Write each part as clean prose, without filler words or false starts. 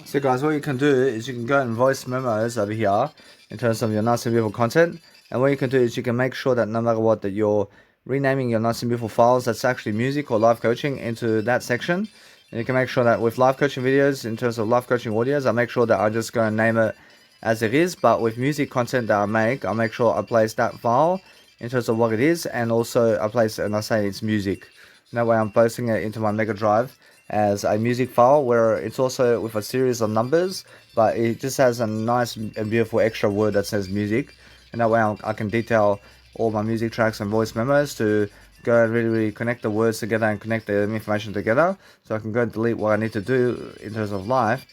So guys, what you can do is you can go in voice memos over here in terms of your nice and beautiful content. And what you can do is you can make sure that no matter what, that you're renaming your nice and beautiful files that's actually music or live coaching into that section. And you can make sure that with live coaching videos, in terms of live coaching audios, I make sure that I just go and name it as it is. But with music content that I make sure I place that file in terms of what it is, and also I place and I say it's music. That way I'm posting it into my Mega Drive as a music file where it's also with a series of numbers, but it just has a nice and beautiful extra word that says music. And that way I can detail all my music tracks and voice memos to go and really connect the words together and connect the information together. So I can go and delete what I need to do in terms of live.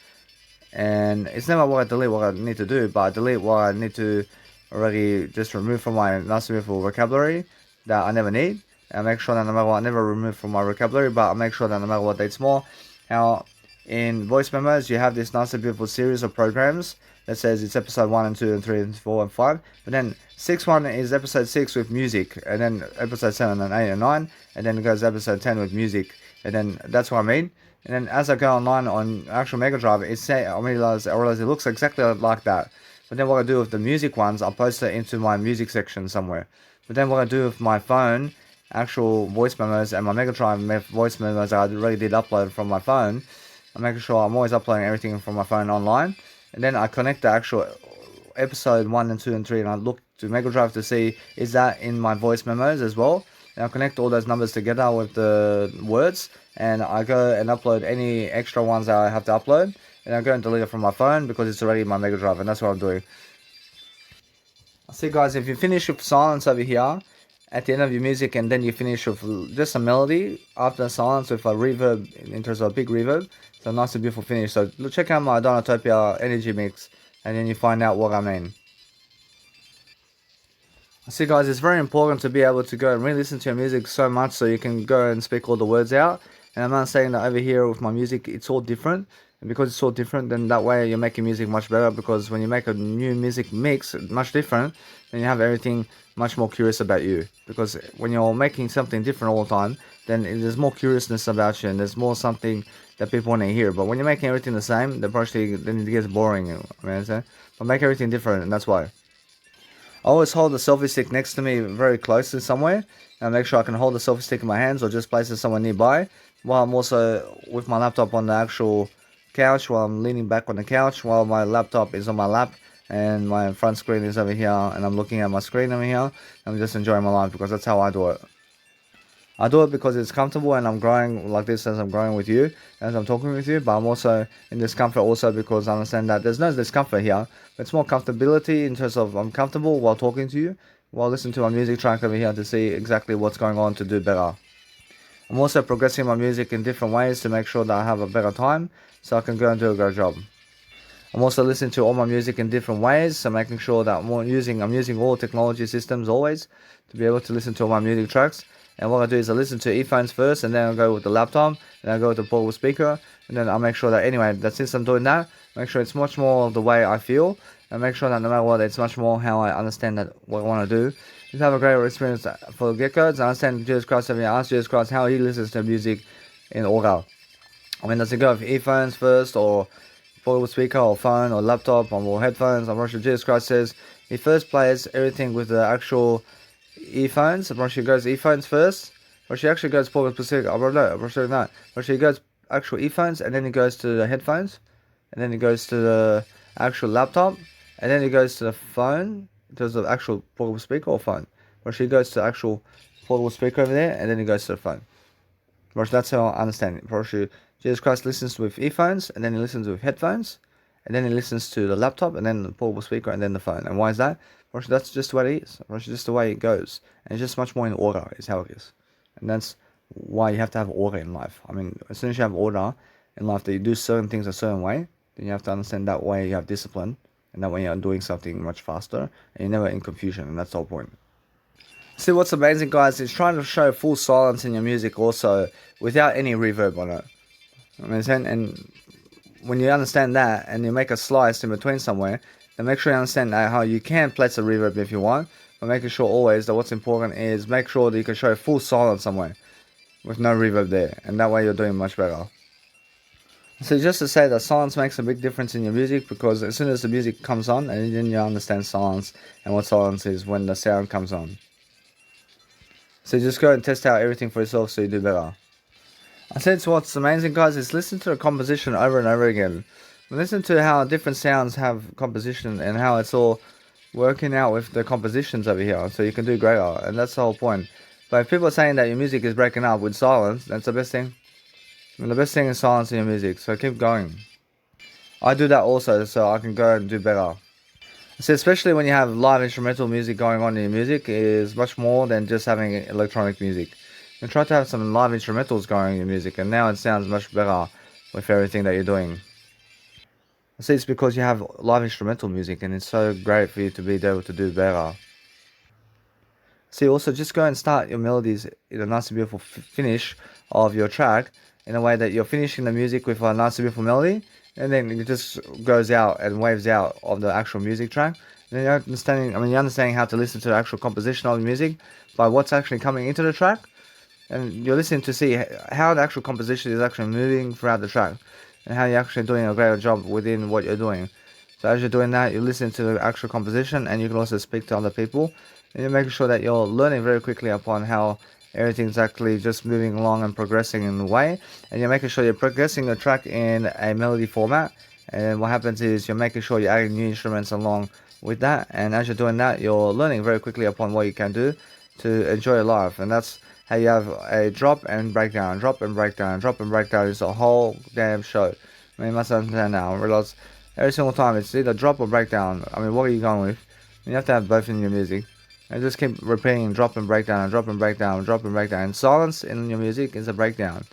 And it's never what I delete what I need to do, but I delete what I need to already just remove from my nice and beautiful vocabulary that I never need. I make sure that no matter what, I never remove from my vocabulary, but I make sure that no matter what, it's more. Now, in voice memos, you have this nice and beautiful series of programs that says it's episode 1 and 2 and 3 and 4 and 5. But then 1 is episode 6 with music, and then episode 7 and 8 and 9, and then it goes episode 10 with music. And then that's what I mean. And then as I go online on actual Mega Drive, I realize it looks exactly like that. But then what I do with the music ones, I'll post it into my music section somewhere. But then what I do with my phone, actual voice memos and my Mega Drive voice memos I already did upload from my phone, I'm making sure I'm always uploading everything from my phone online. And then I connect the actual episode 1 and 2 and 3, and I look to Mega Drive to see is that in my voice memos as well. And I connect all those numbers together with the words, and I go and upload any extra ones that I have to upload, and I go and delete it from my phone because it's already in my Mega Drive, and that's what I'm doing. See guys, if you finish with silence over here at the end of your music, and then you finish with just a melody after silence with a reverb in terms of a big reverb, so a nice and beautiful finish. So check out my Donatopia energy mix, and then you find out what I mean. See guys, it's very important to be able to go and re-listen to your music so much so you can go and speak all the words out. And I'm not saying that over here with my music it's all different. And because it's all different, then that way you're making music much better, because when you make a new music mix much different, then you have everything much more curious about you. Because when you're making something different all the time, then there's more curiousness about you and there's more something that people want to hear. But when you're making everything the same, then it gets boring. But make everything different, and that's why. I always hold the selfie stick next to me very closely somewhere, and make sure I can hold the selfie stick in my hands or just place it somewhere nearby, while I'm also with my laptop on the actual couch, while I'm leaning back on the couch, while my laptop is on my lap and my front screen is over here, and I'm looking at my screen over here. I'm just enjoying my life because that's how I do it. I do it because it's comfortable and I'm growing like this as I'm growing with you, as I'm talking with you, but I'm also in discomfort also because I understand that there's no discomfort here. It's more comfortability in terms of I'm comfortable while talking to you, while listening to my music track over here to see exactly what's going on to do better. I'm also progressing my music in different ways to make sure that I have a better time so I can go and do a great job. I'm also listening to all my music in different ways, so making sure that I'm using all technology systems always to be able to listen to all my music tracks. And what I do is I listen to earphones first, and then I go with the laptop, and I go with the portable speaker, and then I make sure that anyway, that since I'm doing that, make sure it's much more the way I feel, and make sure that no matter what, it's much more how I understand that what I want to do. Just have a great experience for the get-go. To understand Jesus Christ, I ask Jesus Christ how he listens to music in order. I mean, does it go with earphones first, or portable speaker, or phone, or laptop, or headphones? I'm pretty sure Jesus Christ says he first plays everything with the actual earphones. I'm pretty sure he goes earphones first. Or she actually goes portable speaker. I don't know. I'm pretty sure not. But she goes actual earphones, and then he goes to the headphones, and then he goes to the actual laptop, and then he goes to the phone. There's the actual portable speaker or phone. Or she goes to the actual portable speaker over there, and then he goes to the phone. But that's how I understand it. Probably Jesus Christ listens with earphones, and then he listens with headphones, and then he listens to the laptop, and then the portable speaker, and then the phone. And why is that? Well, that's just what it is. Well, it's just the way it goes. And it's just much more in order, is how it is. And that's why you have to have order in life. I mean, as soon as you have order in life, that you do certain things a certain way, then you have to understand that way you have discipline, and that way you're doing something much faster, and you're never in confusion, and that's the whole point. See, what's amazing, guys, is trying to show full silence in your music also without any reverb on it. I mean, and when you understand that and you make a slice in between somewhere, then make sure you understand how you can place a reverb if you want, but making sure always that what's important is make sure that you can show full silence somewhere with no reverb there, and that way you're doing much better. So just to say that silence makes a big difference in your music, because as soon as the music comes on, and then you understand silence and what silence is when the sound comes on. So just go and test out everything for yourself so you do better. I said what's amazing, guys, is listen to the composition over and over again. Listen to how different sounds have composition and how it's all working out with the compositions over here, so you can do greater, and that's the whole point. But if people are saying that your music is breaking up with silence, that's the best thing. And the best thing is silence in your music, so keep going. I do that also, so I can go and do better. So especially when you have live instrumental music going on in your music, is much more than just having electronic music. And try to have some live instrumentals going in your music, and now it sounds much better with everything that you're doing. See, it's because you have live instrumental music, and it's so great for you to be able to do better. See, also just go and start your melodies in a nice and beautiful finish of your track, in a way that you're finishing the music with a nice and beautiful melody, and then it just goes out and waves out of the actual music track. And then you're understanding how to listen to the actual composition of the music by what's actually coming into the track, and you're listening to see how the actual composition is actually moving throughout the track, and how you're actually doing a greater job within what you're doing. So as you're doing that, you listen to the actual composition, and you can also speak to other people, and you're making sure that you're learning very quickly upon how everything's actually just moving along and progressing in the way, and you're making sure you're progressing the track in a melody format. And what happens is you're making sure you're adding new instruments along with that, and as you're doing that, you're learning very quickly upon what you can do to enjoy your life. And that's how you have a drop and breakdown, drop and breakdown, drop and breakdown. It's a whole damn show. I mean, you must understand now. I realize every single time it's either drop or breakdown. I mean, what are you going with? You have to have both in your music. And just keep repeating drop and breakdown, drop and breakdown, drop and breakdown. And silence in your music is a breakdown.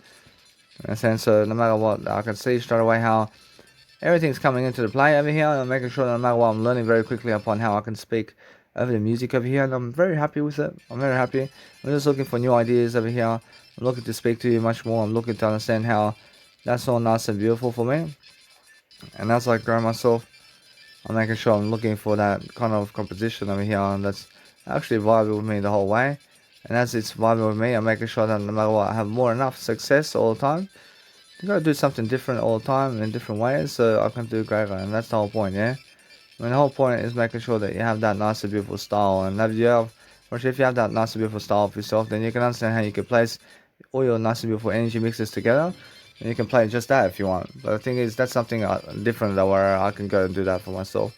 In a sense, so no matter what, I can see straight away how everything's coming into the play over here. I'm making sure that no matter what, I'm learning very quickly upon how I can speak over the music over here, and I'm very happy with it. I'm very happy. I'm just looking for new ideas over here. I'm looking to speak to you much more. I'm looking to understand how that's all nice and beautiful for me. And as I grow myself, I'm making sure I'm looking for that kind of composition over here, and that's actually vibing with me the whole way. And as it's vibing with me, I'm making sure that no matter what, I have more enough success all the time. You gotta do something different all the time in different ways, so I can do greater, and that's the whole point, yeah? I mean, the whole point is making sure that you have that nice and beautiful style, and if you have that nice and beautiful style of yourself, then you can understand how you can place all your nice and beautiful energy mixes together, and you can play just that if you want. But the thing is, that's something different that where I can go and do that for myself.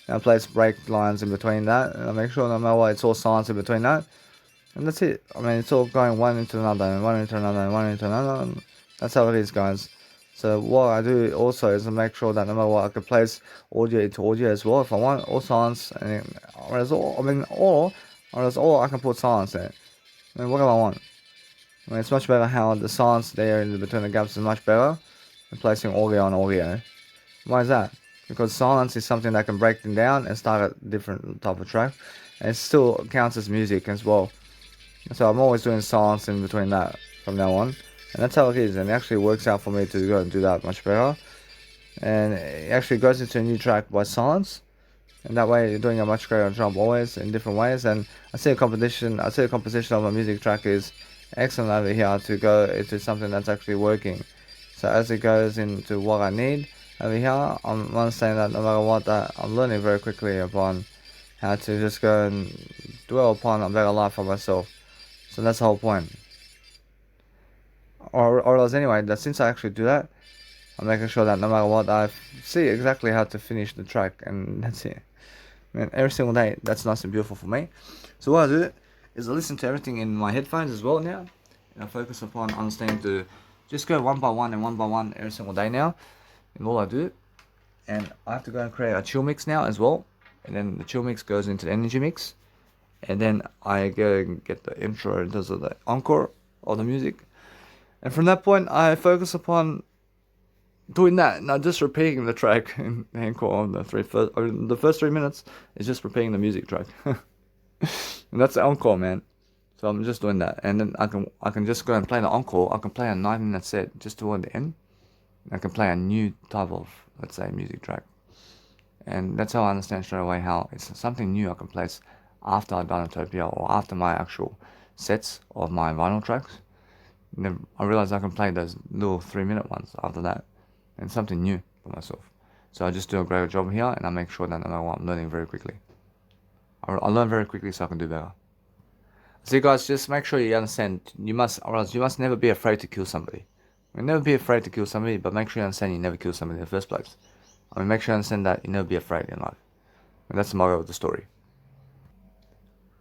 And I place break lines in between that, and I make sure no matter what, it's all silence in between that, and that's it. I mean, it's all going one into another, and one into another, and one into another, and that's how it is, guys. So what I do also is to make sure that no matter what, I can place audio into audio as well if I want, or silence, and or as all I can put silence in it. I mean, what do I want? I mean, it's much better how the silence there in between the gaps is much better than placing audio on audio. Why is that? Because silence is something that can break them down and start a different type of track, and it still counts as music as well. So I'm always doing silence in between that from now on, and that's how it is, and it actually works out for me to go and do that much better. And it actually goes into a new track by silence, and that way you're doing a much greater job always in different ways. And I see the composition of my music track is excellent over here to go into something that's actually working. So as it goes into what I need over here, I'm understanding that no matter what, that I'm learning very quickly upon how to just go and dwell upon a better life for myself. So that's the whole point. Or else anyway, that since I actually do that, I'm making sure that no matter what, I see exactly how to finish the track, and that's it. And every single day, that's nice and beautiful for me. So what I do is I listen to everything in my headphones as well now, and I focus upon understanding to just go one by one every single day now, and all I do. And I have to go and create a chill mix now as well, and then the chill mix goes into the energy mix, and then I go and get the intro and does the encore of the music. And from that point, I focus upon doing that, not just repeating the track in the encore of the first 3 minutes is just repeating the music track. And that's the encore, man. So I'm just doing that, and then I can just go and play the encore. I can play a 9-minute set just toward the end. I can play a new type of, let's say, music track, and that's how I understand straight away how it's something new I can place after I've done Utopia or after my actual sets of my vinyl tracks. And then I realize I can play those little 3-minute ones after that. and something new for myself. So I just do a great job here, and I make sure that no matter what, I'm learning very quickly. I learn very quickly so I can do better. So you guys, just make sure you understand, you must never be afraid to kill somebody. You'll never be afraid to kill somebody, but make sure you understand you never kill somebody in the first place. Make sure you understand that you never be afraid in life. And that's the moral of the story.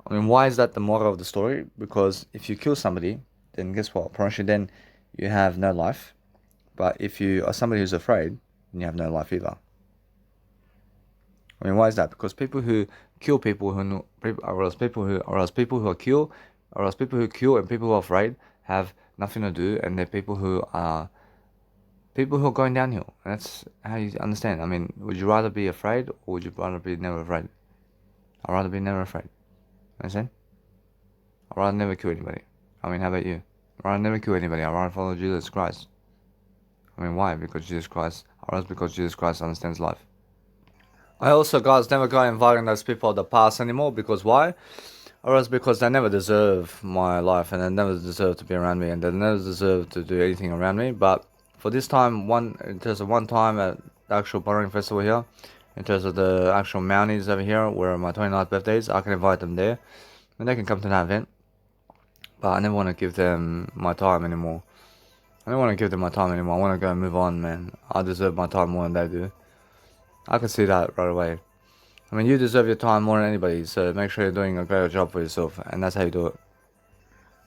Why is that the moral of the story? Because if you kill somebody, then guess what? Potentially then you have no life. But if you are somebody who's afraid, then you have no life either. Why is that? Because people who kill people who people who kill and people who are afraid have nothing to do, and they're people who are going downhill. And that's how you understand. Would you rather be afraid, or would you rather be never afraid? I'd rather be never afraid. Understand? I'd rather never kill anybody. How about you? I'd rather never kill anybody. I'd rather follow Jesus Christ. Why? Because Jesus Christ understands life. I also, guys, never go inviting those people of the past anymore. Because why? Or else because they never deserve my life, and they never deserve to be around me, and they never deserve to do anything around me. But for this time, in terms of one time at the actual Bunnering Festival here, in terms of the actual Mounties over here, where my 29th birthday is, I can invite them there, and they can come to that event. But I never want to give them my time anymore. I don't want to give them my time anymore. I want to go and move on, man. I deserve my time more than they do. I can see that right away. You deserve your time more than anybody, so make sure you're doing a great job for yourself, and that's how you do it.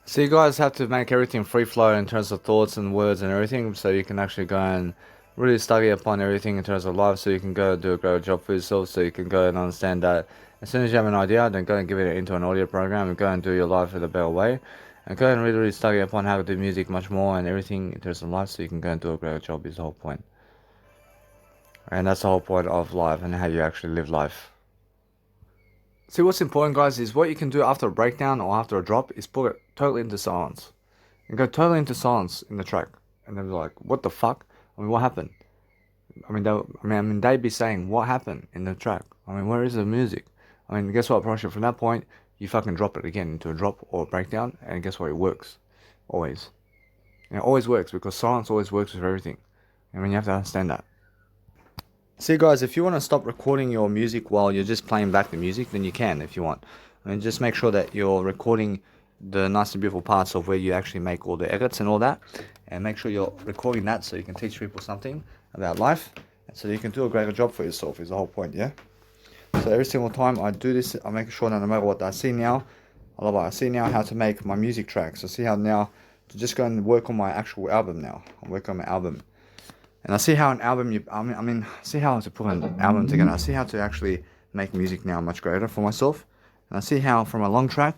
So you guys have to make everything free flow in terms of thoughts and words and everything, so you can actually go and really study upon everything in terms of life, so you can go do a great job for yourself, so you can go and understand that as soon as you have an idea, then go and give it into an audio program and go and do your life in a better way, and go and really study upon how to do music much more and everything in terms of life, so you can go and do a great job is the whole point. And that's the whole point of life and how you actually live life. See, what's important, guys, is what you can do after a breakdown or after a drop is put it totally into silence. And go totally into silence in the track. And they'll be like, what the fuck? What happened? They'd be saying, what happened in the track? Where is the music? Guess what, Pressure? From that point, you fucking drop it again into a drop or a breakdown, and guess what? It works. Always. And it always works, because silence always works with everything. You have to understand that. See, guys, if you want to stop recording your music while you're just playing back the music, then you can if you want. Just make sure that you're recording the nice and beautiful parts of where you actually make all the edits and all that. And make sure you're recording that so you can teach people something about life. And so you can do a greater job for yourself is the whole point, yeah? So every single time I do this, I make sure that no matter what I see now, I see now how to make my music tracks. I see how now to just go and work on my actual album now. I work on my album. And I see how an album, see how to put an album together. I see how to actually make music now much greater for myself. And I see how from a long track,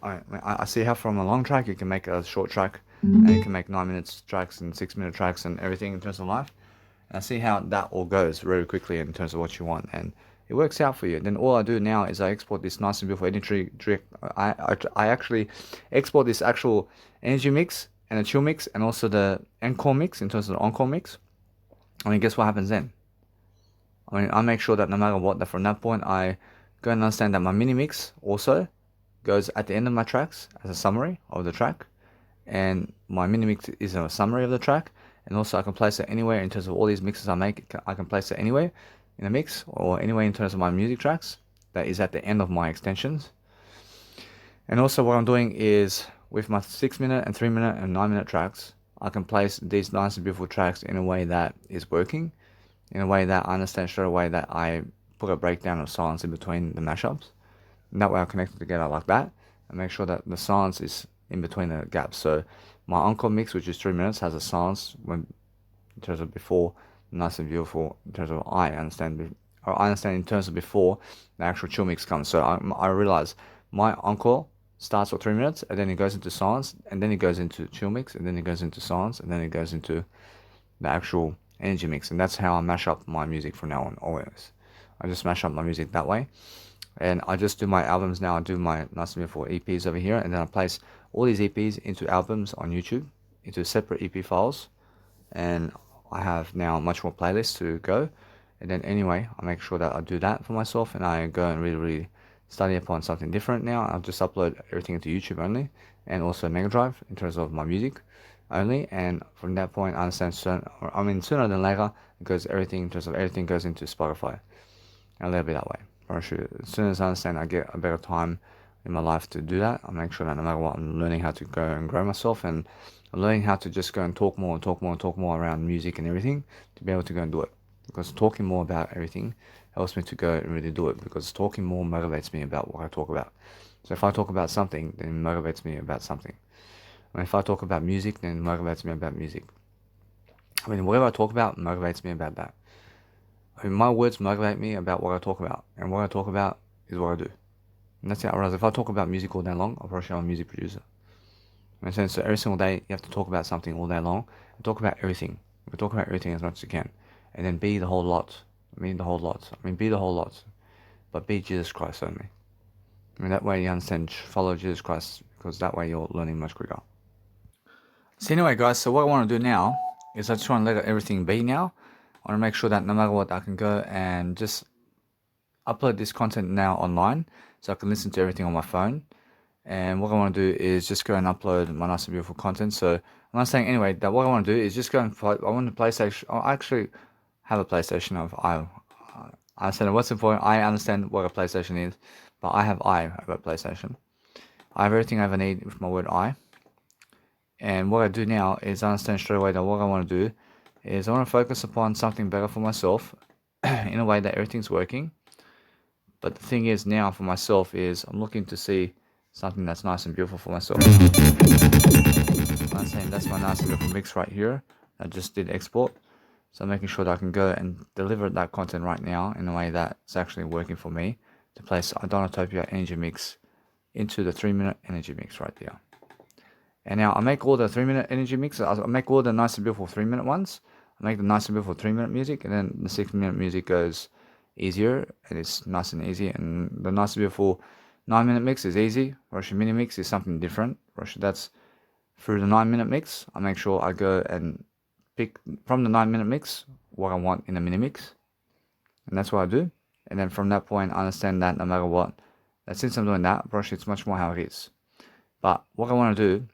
I see how from a long track you can make a short track, and you can make 9-minute tracks and 6-minute tracks and everything in terms of life. And I see how that all goes very quickly in terms of what you want, and it works out for you. Then all I do now is I export this nice and beautiful energy drink. I actually export this actual energy mix and a chill mix, and also the encore mix in terms of the encore mix. Guess what happens then? I make sure that no matter what, that from that point, I go and understand that my mini mix also goes at the end of my tracks as a summary of the track. And my mini mix is a summary of the track. And also I can place it anywhere in terms of all these mixes I make. I can place it anywhere in a mix, or anywhere in terms of my music tracks that is at the end of my extensions. And also what I'm doing is with my 6-minute and 3-minute and 9-minute tracks, I can place these nice and beautiful tracks in a way that is working, in a way that I understand straight away that I put a breakdown of silence in between the mashups. And that way I connect it together like that, and make sure that the silence is in between the gaps. So my encore mix, which is 3 minutes, has a silence in terms of before, nice and beautiful in terms of I understand in terms of before the actual chill mix comes. So I realize my encore starts for 3 minutes, and then it goes into silence, and then it goes into chill mix, and then it goes into silence, and then it goes into the actual energy mix. And that's how I mash up my music from now on, always. I just mash up my music that way. And I just do my albums now. I do my nice and beautiful EPs over here, and then I place all these EPs into albums on YouTube, into separate EP files. And I have now much more playlists to go. And then anyway, I make sure that I do that for myself, and I go and really study upon something different now. I'll just upload everything into YouTube only, and also Mega Drive in terms of my music. only, and from that point I understand sooner than later, because everything in terms of everything goes into Spotify. A little bit that way. As soon as I understand I get a better time in my life to do that, I make sure that no matter what, I'm learning how to go and grow myself, and I'm learning how to just go and talk more and talk more and talk more around music and everything to be able to go and do it. Because talking more about everything helps me to go and really do it, because talking more motivates me about what I talk about. So if I talk about something, then it motivates me about something. And if I talk about music, then it motivates me about music. I mean, whatever I talk about motivates me about that. I mean, my words motivate me about what I talk about, and what I talk about is what I do. And that's it. Whereas if I talk about music all day long, I'll probably I'm a music producer. And so every single day, you have to talk about something all day long, and talk about everything. But talk about everything as much as you can, and then be the whole lot. I mean, the whole lot. I mean, be the whole lot, but be Jesus Christ only. I mean, that way you understand, follow Jesus Christ, because that way you're learning much quicker. So anyway, guys, so what I want to do now is I just want to let everything be now. I want to make sure that no matter what, I can go and just upload this content now online, so I can listen to everything on my phone. And what I want to do is just go and upload my nice and beautiful content. So I'm not saying anyway that what I want to do is just go and play. I want a PlayStation. I actually have a PlayStation. I said what's important. I understand what a PlayStation is, but I have a PlayStation. I have everything I ever need with my word I. And what I do now is I understand straight away that what I want to do is I want to focus upon something better for myself in a way that everything's working. But the thing is now for myself is I'm looking to see something that's nice and beautiful for myself. I'm saying that's my nice and beautiful mix right here. I just did export. So I'm making sure that I can go and deliver that content right now in a way that's actually working for me to place Adonatopia Energy Mix into the 3-minute energy mix right there. And now I make all the 3-minute energy mixes. I make all the nice and beautiful 3-minute ones. I make the nice and beautiful 3-minute music, and then the 6-minute music goes easier, and it's nice and easy. And the nice and beautiful 9-minute mix is easy. Russian mini mix is something different. That's through the 9-minute mix. I make sure I go and pick from the 9-minute mix what I want in the mini mix, and that's what I do. And then from that point, I understand that no matter what, that since I'm doing that, brush it's much more how it is. But what I want to do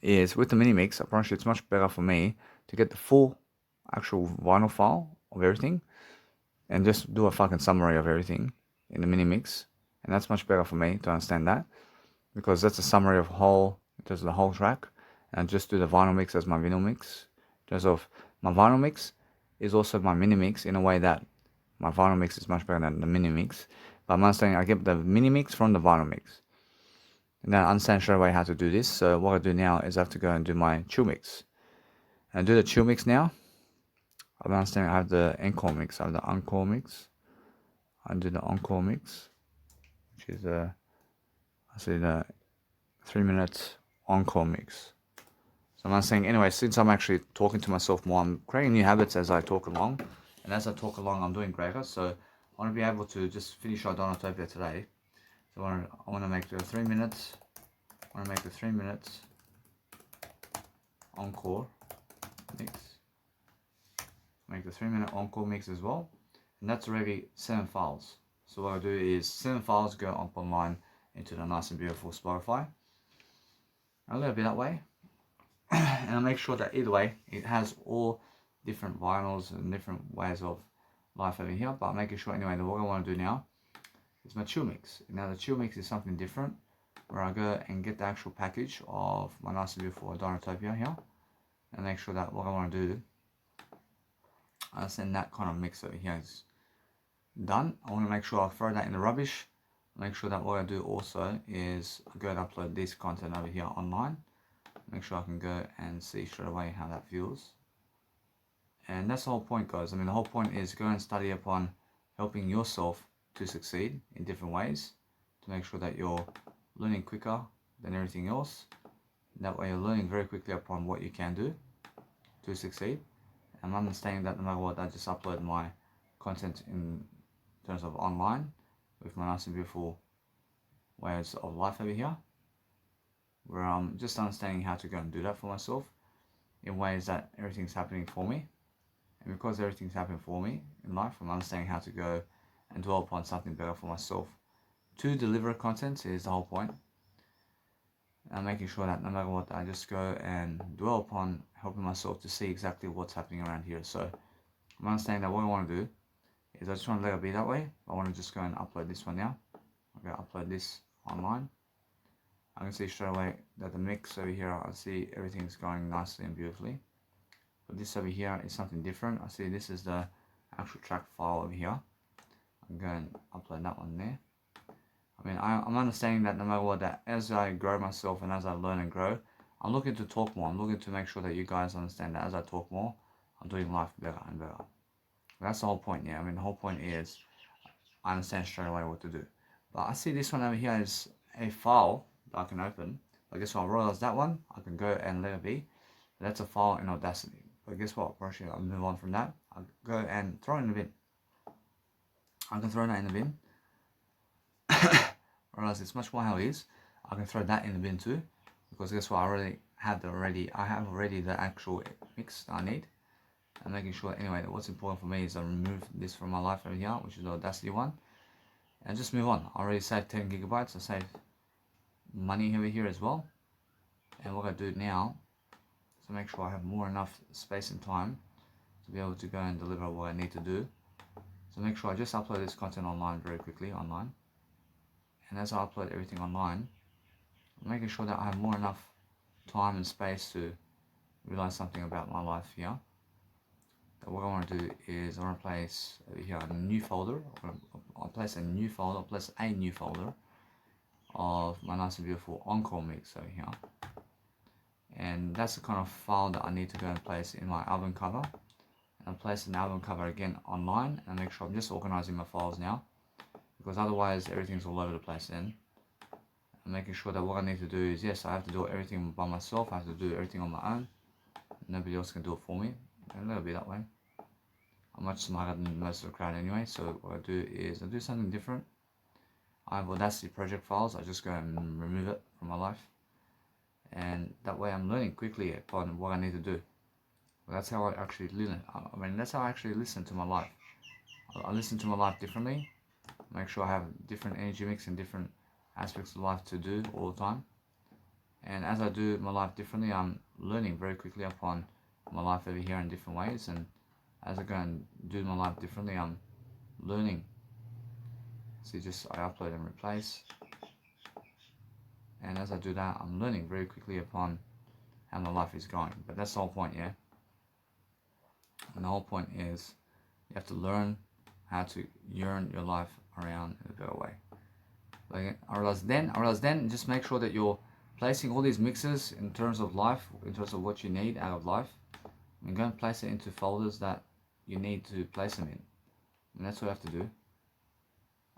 is with the mini mix, I promise you it's much better for me to get the full actual vinyl file of everything and just do a fucking summary of everything in the mini mix. And that's much better for me to understand that, because that's a summary of the whole track. And just do the vinyl mix as my vinyl mix. In terms of my vinyl mix is also my mini mix in a way that my vinyl mix is much better than the mini mix. But I'm understanding I get the mini mix from the vinyl mix. And then I understand straight away how to do this. So what I do now is I have to go and do my chill mix. And do the chill mix now. I'm understanding I have the encore mix. I have the encore mix. I do the encore mix, which is the 3-minute encore mix. So I'm saying anyway, since I'm actually talking to myself more, I'm creating new habits as I talk along. And as I talk along, I'm doing greater. So I want to be able to just finish our Donatopia today. So I want to make the 3 minutes. I want to make the 3 minutes encore mix. Make the 3-minute encore mix as well. And that's already 7 files. So what I do is 7 files go up online into the nice and beautiful Spotify. A little bit that way. And I make sure that either way, it has all different vinyls and different ways of life over here. But I'm making sure anyway that what I want to do now is my chill mix. Now the chill mix is something different, where I go and get the actual package of my nice and beautiful Donatopia here, and make sure that what I want to do, I send that kind of mix over here is done. I want to make sure I throw that in the rubbish. Make sure that what I do also is I go and upload this content over here online. Make sure I can go and see straight away how that feels. And that's the whole point, guys. I mean, the whole point is go and study upon helping yourself to succeed in different ways, to make sure that you're learning quicker than everything else. That way you're learning very quickly upon what you can do to succeed. And I'm understanding that no matter what, I just upload my content in terms of online with my nice and beautiful ways of life over here, where I'm just understanding how to go and do that for myself in ways that everything's happening for me. And because everything's happening for me in life, I'm understanding how to go and dwell upon something better for myself. To deliver content is the whole point. And I'm making sure that no matter what, I just go and dwell upon helping myself to see exactly what's happening around here. So I'm understanding that what I want to do is I just want to let it be that way. I want to just go and upload this one now. I'm going to upload this online. I can see straight away that the mix over here, I see everything's going nicely and beautifully. But this over here is something different. I see this is the actual track file over here. I'm going to upload that one there. I mean, I'm understanding that no matter what, that as I grow myself and as I learn and grow, I'm looking to talk more. I'm looking to make sure that you guys understand that as I talk more, I'm doing life better and better. That's the whole point, yeah. I mean, the whole point is I understand straight away what to do. But I see this one over here is a file that I can open. But guess what? I realize that one, I can go and let it be. That's a file in Audacity. But guess what? Actually, I'll move on from that. I'll go and throw it in the bin. I can throw that in the bin. Realize it's much more how it is. I can throw that in the bin too, because guess what? I have already the actual mix that I need. I'm making sure anyway that what's important for me is I remove this from my life over here, which is the Audacity one, and just move on. I already saved 10 gigabytes. I saved money over here as well. And what I do now is to make sure I have more enough space and time to be able to go and deliver what I need to do. So make sure I just upload this content online very quickly online. And as I upload everything online, I'm making sure that I have more enough time and space to realize something about my life here. That what I want to do is I want to place over here a new folder. I'll place a new folder of my nice and beautiful encore mix over here. And that's the kind of file that I need to go and place in my album cover. And I'll place an album cover again online and make sure I'm just organizing my files now, because otherwise everything's all over the place then. I'm making sure that what I need to do is, yes, I have to do everything by myself. I have to do everything on my own. Nobody else can do it for me. And let it be that way. I'm much smarter than most of the crowd anyway, so what I do is I do something different. I have Audacity project files. I just go and remove it from my life. And that way I'm learning quickly upon what I need to do. That's how I actually learn. I mean, that's how I actually listen to my life. I listen to my life differently. Make sure I have different energy mix and different aspects of life to do all the time. And as I do my life differently, I'm learning very quickly upon my life over here in different ways. And as I go and do my life differently, I'm learning. See, I upload and replace. And as I do that, I'm learning very quickly upon how my life is going. But that's the whole point, yeah? And the whole point is you have to learn how to yearn your life around in a better way. Like I realized then, just make sure that you're placing all these mixes in terms of life, in terms of what you need out of life. And go and place it into folders that you need to place them in. And that's what you have to do.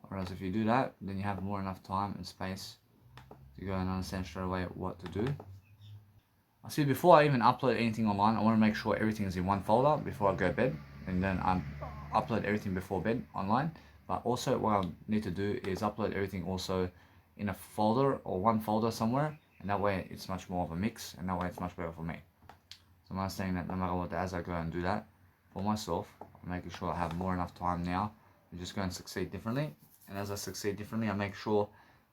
Whereas if you do that, then you have more enough time and space to go and understand straight away what to do. I see, before I even upload anything online, I want to make sure everything is in one folder before I go to bed, and then I upload everything before bed online. But also what I need to do is upload everything also in a folder or one folder somewhere, and that way it's much more of a mix, and that way it's much better for me. So I'm understanding that no matter what, as I go and do that for myself, I'm making sure I have more enough time now to just go and succeed differently. And as I succeed differently, I make sure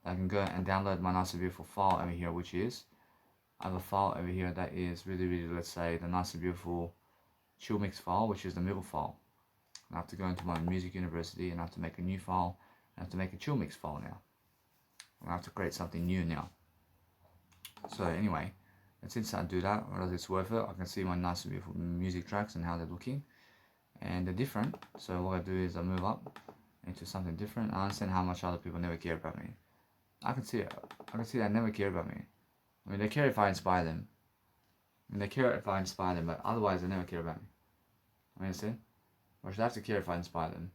I can go and download my nice and beautiful file over here, which is, I have a file over here that is really, let's say, the nice and beautiful chill mix file, which is the middle file. I have to go into my music university and I have to make a new file. I have to make a chill mix file now. I have to create something new now. So anyway, and since I do that, whether it's worth it, I can see my nice and beautiful music tracks and how they're looking. And they're different. So what I do is I move up into something different. I understand how much other people never care about me. I can see they never care about me. I mean, they care if I inspire them. But otherwise they never care about me. I understand? Or I should have to care if I inspire them.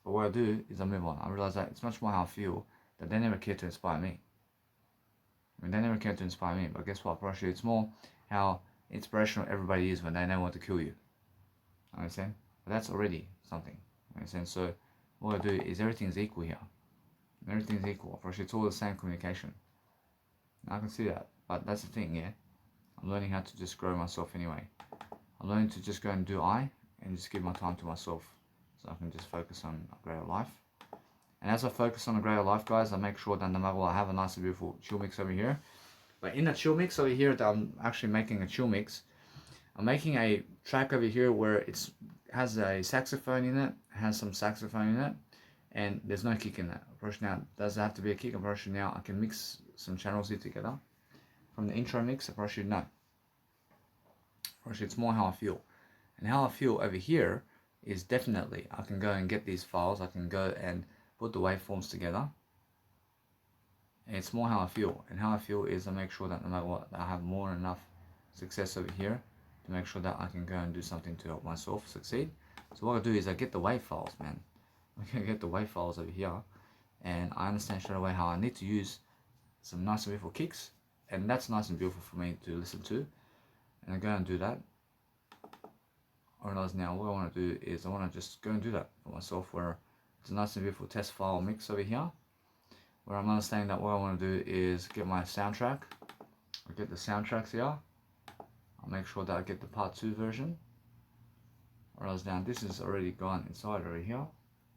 But what I do is I move on. I realize that it's much more how I feel, that they never care to inspire me. I mean, they never care to inspire me, but guess what? Actually, it's more how inspirational everybody is when they know what to kill you. I understand? But that's already something. I understand? So what I do is everything's equal here. Everything's equal. Actually, it's all the same communication. And I can see that. But that's the thing, yeah? I'm learning how to just grow myself anyway. I'm learning to just go and do and just give my time to myself, so I can just focus on a greater life. And as I focus on a greater life, guys, I make sure that no matter what, I have a nice and beautiful chill mix over here. But in the chill mix over here, that I'm actually making a chill mix, I'm making a track over here where it's has a saxophone in it, has some saxophone in it, and there's no kick in it. Approach now, does it have to be a kick? Approach now, I can mix some channels here together. From the intro mix, approach no. Approach it's more how I feel. And how I feel over here is definitely, I can go and get these files, I can go and put the waveforms together. And it's more how I feel. And how I feel is I make sure that no matter what, I have more than enough success over here to make sure that I can go and do something to help myself succeed. So what I do is I get the wave files, man. I can get the wave files over here, and I understand straight away how I need to use some nice and beautiful kicks, and that's nice and beautiful for me to listen to. And I go and do that. I realize now what I want to do is I want to just go and do that for myself, where it's a nice and beautiful test file mix over here, where I'm understanding that what I want to do is get my soundtrack. I get the soundtracks here. I'll make sure that I get the part 2 version. Whereas now this is already gone inside over here.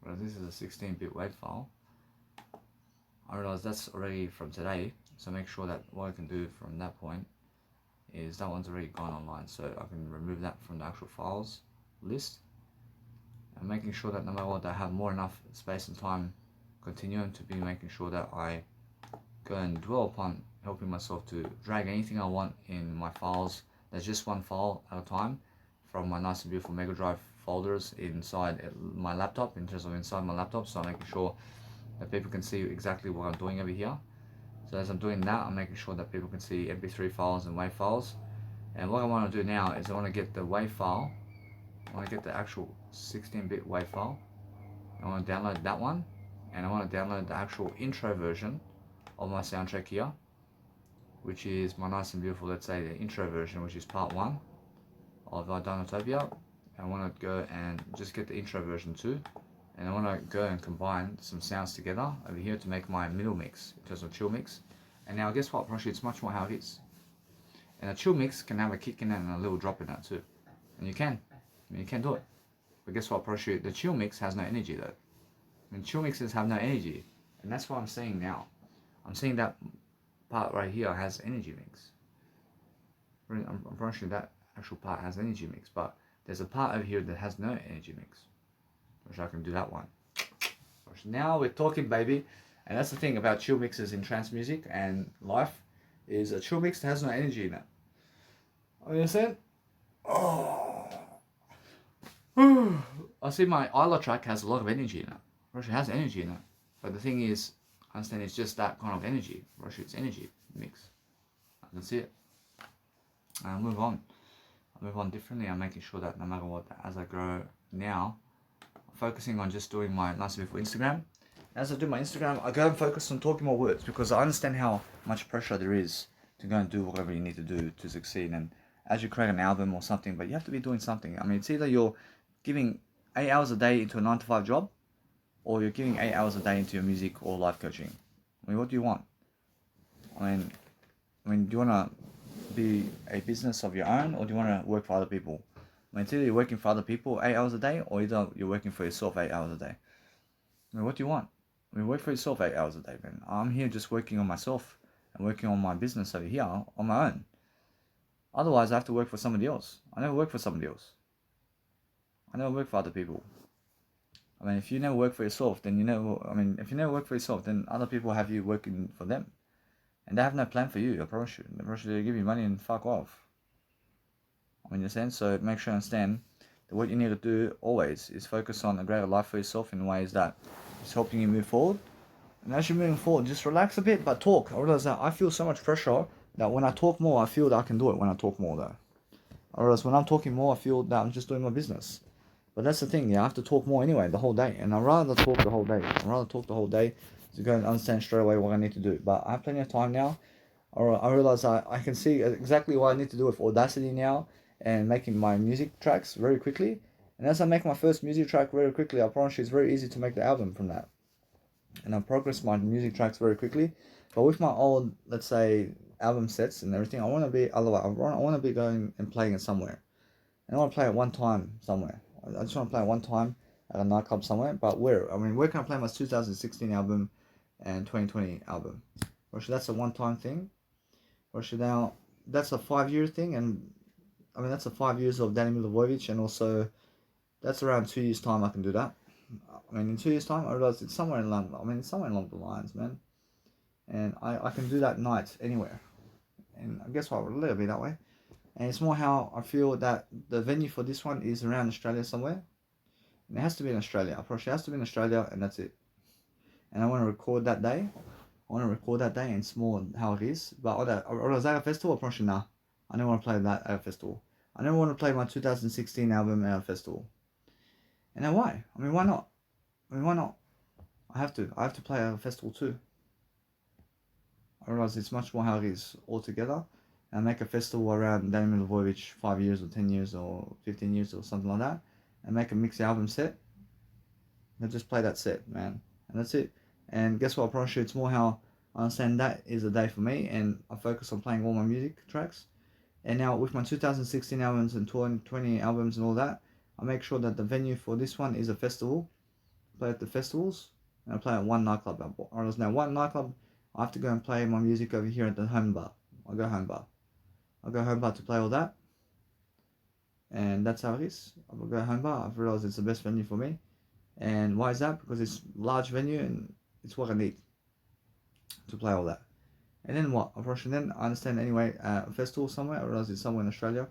Whereas this is a 16-bit WAV file. I realize that's already from today. So make sure that what I can do from that point is that one's already gone online. So I can remove that from the actual files list. And making sure that no matter what, I have more enough space and time continuing to be making sure that I go and dwell upon helping myself to drag anything I want in my files. There's just one file at a time from my nice and beautiful Mega Drive folders inside my laptop, in terms of inside my laptop. So I'm making sure that people can see exactly what I'm doing over here. So as I'm doing that, I'm making sure that people can see MP3 files and WAV files. And what I want to do now is I want to get the WAV file. I want to get the actual 16-bit WAV file. I want to download that one, and I want to download the actual intro version of my soundtrack here, which is my nice and beautiful, let's say the intro version, which is part 1 of Dinotopia. I want to go and just get the intro version too, and I want to go and combine some sounds together over here to make my middle mix in terms of chill mix. And now guess what, Proshi, it's much more how it is. And a chill mix can have a kick in it and a little drop in it too, and you can do it. But guess what, Proshi, the chill mix has no energy though. I mean, chill mixes have no energy, and that's what I'm saying now. I'm saying that part right here has energy mix. I'm pretty sure that actual part has energy mix, but there's a part over here that has no energy mix, which I can do that one. Now we're talking, baby. And that's the thing about chill mixes in trance music and life, is a chill mix has no energy in it. Understand? Oh. I see my Isla track has a lot of energy in it. Russia has energy in it, but the thing is, I understand it's just that kind of energy. Russia, it's energy mix. I can see it. And I'll move on. I'll move on differently. I'm making sure that no matter what, as I grow now, I'm focusing on just doing my nice and beautiful Instagram. As I do my Instagram, I go and focus on talking more words, because I understand how much pressure there is to go and do whatever you need to do to succeed. And as you create an album or something, but you have to be doing something. I mean, it's either you're giving 8 hours a day into a 9-to-5 job, or you're giving 8 hours a day into your music or life coaching. I mean, what do you want? I mean, do you want to be a business of your own, or do you want to work for other people? I mean, it's either you're working for other people 8 hours a day, or either you're working for yourself 8 hours a day. I mean, what do you want? I mean, work for yourself 8 hours a day, man. I'm here just working on myself and working on my business over here on my own. Otherwise, I have to work for somebody else. I never work for somebody else. I never work for other people. I mean, if you never work for yourself, then if you never work for yourself, then other people have you working for them. And they have no plan for you, I promise you. They promise you to give you money and fuck off. I mean, in a sense, so make sure you understand that what you need to do always is focus on a greater life for yourself in ways that is helping you move forward. And as you're moving forward, just relax a bit, but talk. I realize that I feel so much pressure that when I talk more, I feel that I can do it when I talk more though. I realize when I'm talking more, I feel that I'm just doing my business. But that's the thing, yeah, I have to talk more anyway, the whole day. And I'd rather talk the whole day. I'd rather talk the whole day to go and understand straight away what I need to do. But I have plenty of time now. I realize I can see exactly what I need to do with Audacity now and making my music tracks very quickly. And as I make my first music track very quickly, I promise you it's very easy to make the album from that. And I progress my music tracks very quickly. But with my old, let's say, album sets and everything, I want to be otherwise. I want to be going and playing it somewhere. And I want to play it one time somewhere. I just want to play it one time at a nightclub somewhere. But where? I mean, where can I play my 2016 album and 2020 album? Or should that's a one-time thing? Or should now that's a 5-year thing? And I mean, that's a 5 years of Danny Milivojevic, and also that's around 2 years time I can do that. I mean, in 2 years time, I realize it's somewhere in London. I mean, it's somewhere along the lines, man. And I can do that night anywhere. And I guess what, a little bit that way. And it's more how I feel that the venue for this one is around Australia somewhere. And it has to be in Australia. I probably has to be in Australia, and that's it. And I want to record that day. And it's more how it is. But or was that a festival? Probably nah. I don't want to play that at a festival. I never want to play my 2016 album at a festival. And then why? I mean, why not? I mean, why not? I have to. I have to play at a festival too. I realize it's much more how it is altogether. And make a festival around Danny Milivojevic 5 years or 10 years or 15 years or something like that. And make a mixed album set. And just play that set, man. And that's it. And guess what? I promise you, it's more how I understand that is a day for me. And I focus on playing all my music tracks. And now with my 2016 albums and 2020 albums and all that, I make sure that the venue for this one is a festival. Play at the festivals. And I play at one nightclub. Or else now one nightclub, I have to go and play my music over here at the home bar. I'll go home bar to play all that. And that's how it is. I'll go home bar. I've realized it's the best venue for me. And why is that? Because it's large venue and it's what I need to play all that. And then what? Then I understand anyway, a festival somewhere. I realize it's somewhere in Australia.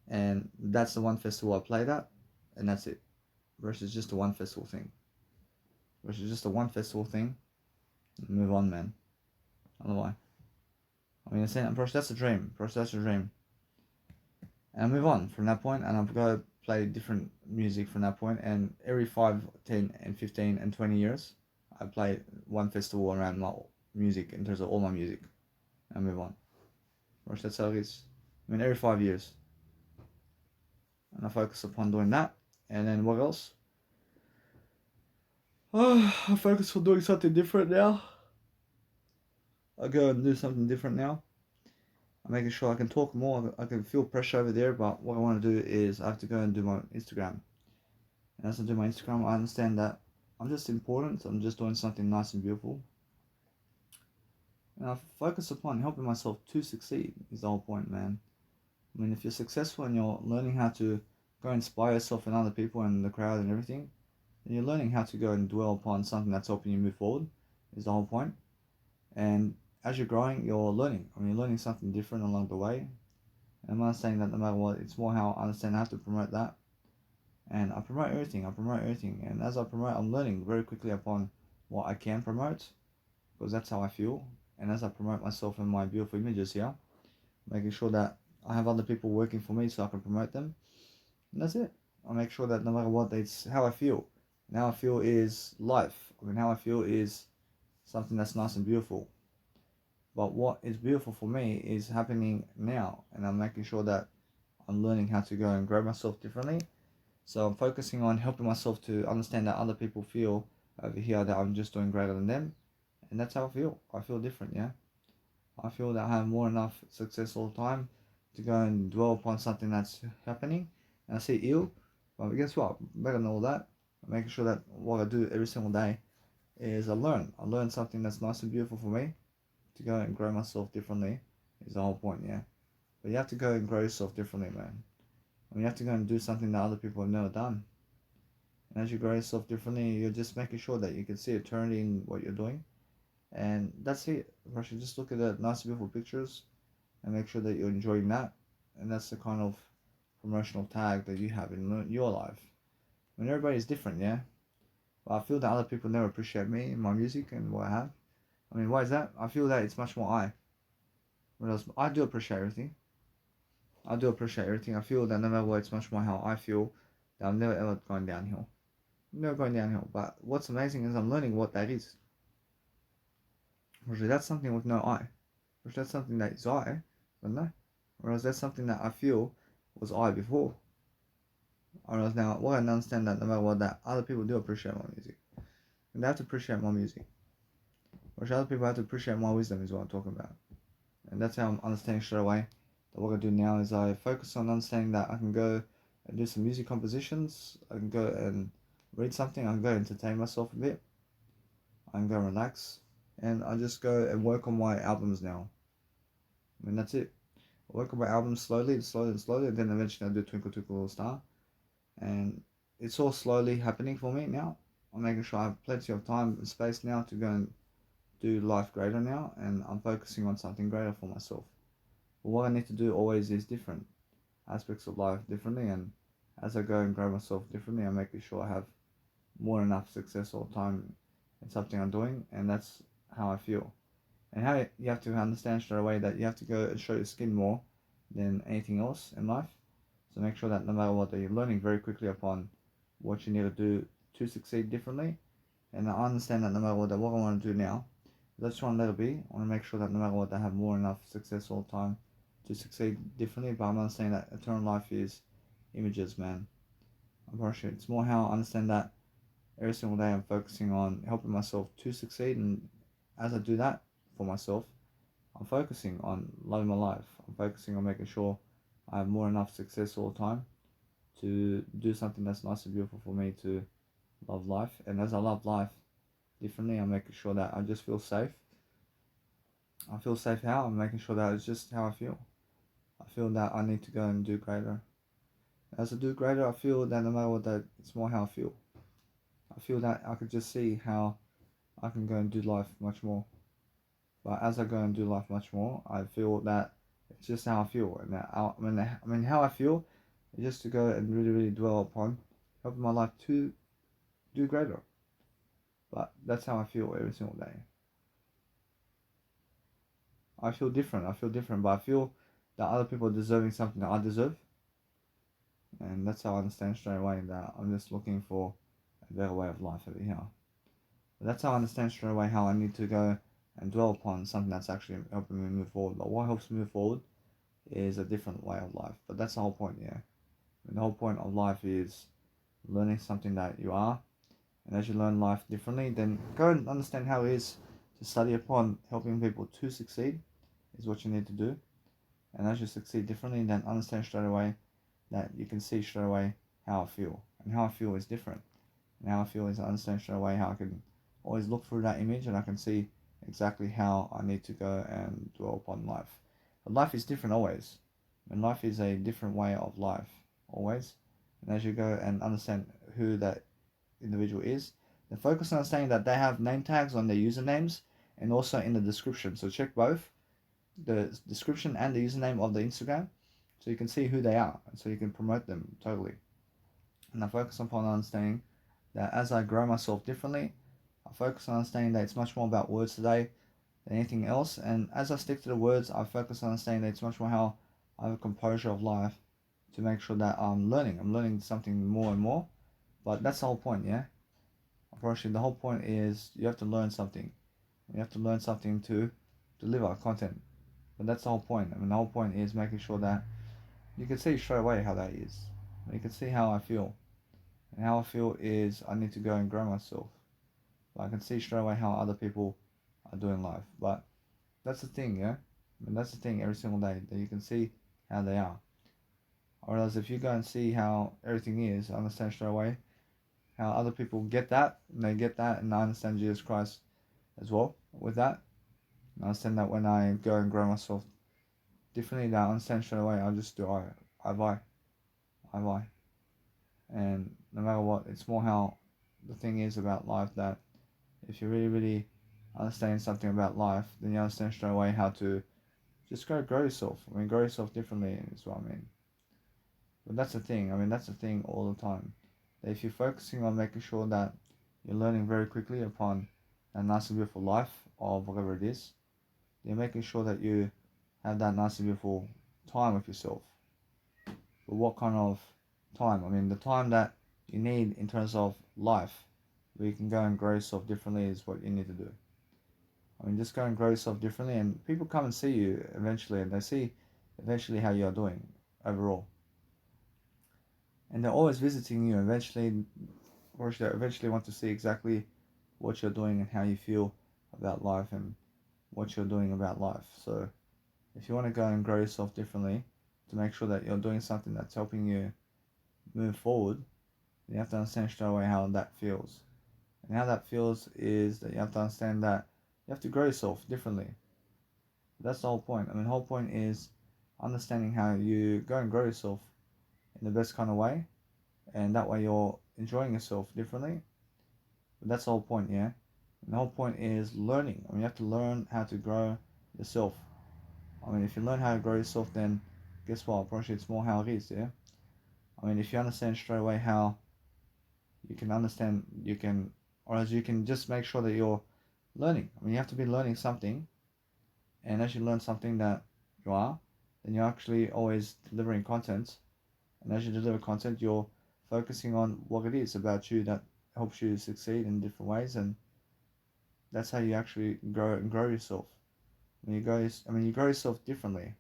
And that's the one festival I played at. And that's it. Versus just a one festival thing. Move on, man. I don't know why. I mean, that's a dream. That's a dream. And I move on from that point, and I've got to play different music from that point. And every 5, 10, and 15, and 20 years, I play one festival around my music in terms of all my music. And move on. That's how it is. I mean, every 5 years. And I focus upon doing that. And then what else? I focus on doing something different now. I go and do something different now. I'm making sure I can talk more. I can feel pressure over there, but what I want to do is I have to go and do my Instagram. And as I do my Instagram, I understand that I'm just important. So I'm just doing something nice and beautiful. And I focus upon helping myself to succeed is the whole point, man. I mean, if you're successful and you're learning how to go inspire yourself and other people and the crowd and everything, then you're learning how to go and dwell upon something that's helping you move forward is the whole point. And as you're growing, you're learning. I mean, you're learning something different along the way. And I'm not saying that no matter what, it's more how I understand I have to promote that. And I promote everything. And as I promote, I'm learning very quickly upon what I can promote, because that's how I feel. And as I promote myself and my beautiful images here, making sure that I have other people working for me so I can promote them. And that's it. I make sure that no matter what, it's how I feel. And how I feel is life. I mean, how I feel is something that's nice and beautiful. But what is beautiful for me is happening now, and I'm making sure that I'm learning how to go and grow myself differently. So I'm focusing on helping myself to understand that other people feel over here that I'm just doing greater than them, and that's how I feel. I feel different, yeah. I feel that I have more enough success all the time to go and dwell upon something that's happening, and I see ill. But guess what? Better than all that, I'm making sure that what I do every single day is I learn. I learn something that's nice and beautiful for me to go and grow myself differently is the whole point, yeah. But you have to go and grow yourself differently, man. I mean, you have to go and do something that other people have never done. And as you grow yourself differently, you're just making sure that you can see eternity in what you're doing. And that's it. You should just look at the nice, beautiful pictures and make sure that you're enjoying that. And that's the kind of promotional tag that you have in your life. I mean, everybody's different, yeah. But I feel that other people never appreciate me and my music and what I have. I mean, why is that? I feel that it's much more I. Whereas I do appreciate everything. I feel that no matter what, it's much more how I feel that I'm never ever going downhill. I'm never going downhill. But what's amazing is I'm learning what that is. Whereas that's something with no I. Whereas that's something that is I, but no. Whereas that's something that I feel was I before. Whereas now, what I understand that no matter what, that other people do appreciate my music. And they have to appreciate my music. Whereas other people have to appreciate my wisdom is what I'm talking about. And that's how I'm understanding straight away that what I do now is I focus on understanding that I can go and do some music compositions. I can go and read something, I can go entertain myself a bit, I can go relax, and I just go and work on my albums now. I mean, that's it. I work on my albums slowly, and then eventually I do Twinkle Twinkle Little Star. And it's all slowly happening for me now. I'm making sure I have plenty of time and space now to go and do life greater now, and I'm focusing on something greater for myself. But what I need to do always is different aspects of life differently, and as I go and grow myself differently, I'm making sure I have more than enough success all the time in something I'm doing, and that's how I feel. And how you have to understand straight away that you have to go and show your skin more than anything else in life. So make sure that no matter what, that you're learning very quickly upon what you need to do to succeed differently. And I understand that no matter what, that what I want to do now, I just want to let it be. I want to make sure that no matter what, I have more than enough success all the time to succeed differently. But I'm not saying that eternal life is images, man. I'm pretty sure it's more how I understand that every single day I'm focusing on helping myself to succeed, and as I do that for myself, I'm focusing on loving my life. I'm focusing on making sure I have more than enough success all the time to do something that's nice and beautiful for me to love life. And as I love life differently, I'm making sure that I just feel safe. I feel safe how? I'm making sure that it's just how I feel. I feel that I need to go and do greater. As I do greater, I feel that no matter what, that it's more how I feel. I feel that I could just see how I can go and do life much more. But as I go and do life much more, I feel that it's just how I feel. And that I mean, how I feel is just to go and really, really dwell upon helping my life to do greater. But that's how I feel every single day. I feel different. But I feel that other people are deserving something that I deserve. And that's how I understand straight away that I'm just looking for a better way of life over here. But that's how I understand straight away how I need to go and dwell upon something that's actually helping me move forward. But what helps me move forward is a different way of life. But that's the whole point, yeah. And the whole point of life is learning something that you are. And as you learn life differently, then go and understand how it is to study upon helping people to succeed is what you need to do. And as you succeed differently, then understand straight away that you can see straight away how I feel. And how I feel is different. And how I feel is I understand straight away how I can always look through that image and I can see exactly how I need to go and dwell upon life. But life is different always. And life is a different way of life always. And as you go and understand who that individual is, then focus on understanding that they have name tags on their usernames and also in the description. So check both the description and the username of the Instagram so you can see who they are and so you can promote them totally. And I focus upon understanding that as I grow myself differently, I focus on understanding that it's much more about words today than anything else. And as I stick to the words, I focus on understanding that it's much more how I have a composure of life to make sure that I'm learning. I'm learning something more and more. But that's the whole point, yeah? Unfortunately, the whole point is you have to learn something. You have to learn something to deliver content. But that's the whole point. I mean, the whole point is making sure that you can see straight away how that is. You can see how I feel. And how I feel is I need to go and grow myself. But I can see straight away how other people are doing life. But that's the thing, yeah? I mean, that's the thing every single day, that you can see how they are. Whereas if you go and see how everything is, understand straight away how other people get that, and they get that, and I understand Jesus Christ as well with that. And I understand that when I go and grow myself differently, that I understand straight away, I'll just do I buy. I buy. And no matter what, it's more how the thing is about life that if you really, really understand something about life, then you understand straight away how to just grow yourself. I mean, grow yourself differently is what I mean. But that's the thing. I mean, that's the thing all the time. That if you're focusing on making sure that you're learning very quickly upon a nice and beautiful life of whatever it is, you're making sure that you have that nice and beautiful time with yourself. But what kind of time? I mean, the time that you need in terms of life, where you can go and grow yourself differently is what you need to do. I mean, just go and grow yourself differently, and people come and see you eventually, and they see eventually how you're doing overall. And they're always visiting you eventually, or they eventually want to see exactly what you're doing and how you feel about life and what you're doing about life. So, if you want to go and grow yourself differently to make sure that you're doing something that's helping you move forward, You have to understand straight away how that feels. And how that feels is that you have to understand that you have to grow yourself differently. That's the whole point. I mean, the whole point is understanding how you go and grow yourself in the best kind of way, and that way you're enjoying yourself differently. But that's the whole point, yeah. And the whole point is learning. I mean, you have to learn how to grow yourself. I mean, if you learn how to grow yourself, then guess what? Probably it's more how it is, yeah. I mean, if you understand straight away how you can understand, you can, or as you can just make sure that you're learning. I mean, you have to be learning something, and as you learn something that you are, then you're actually always delivering content. And as you deliver content, you're focusing on what it is about you that helps you succeed in different ways, and that's how you actually grow yourself. When you go, I mean, you grow yourself differently.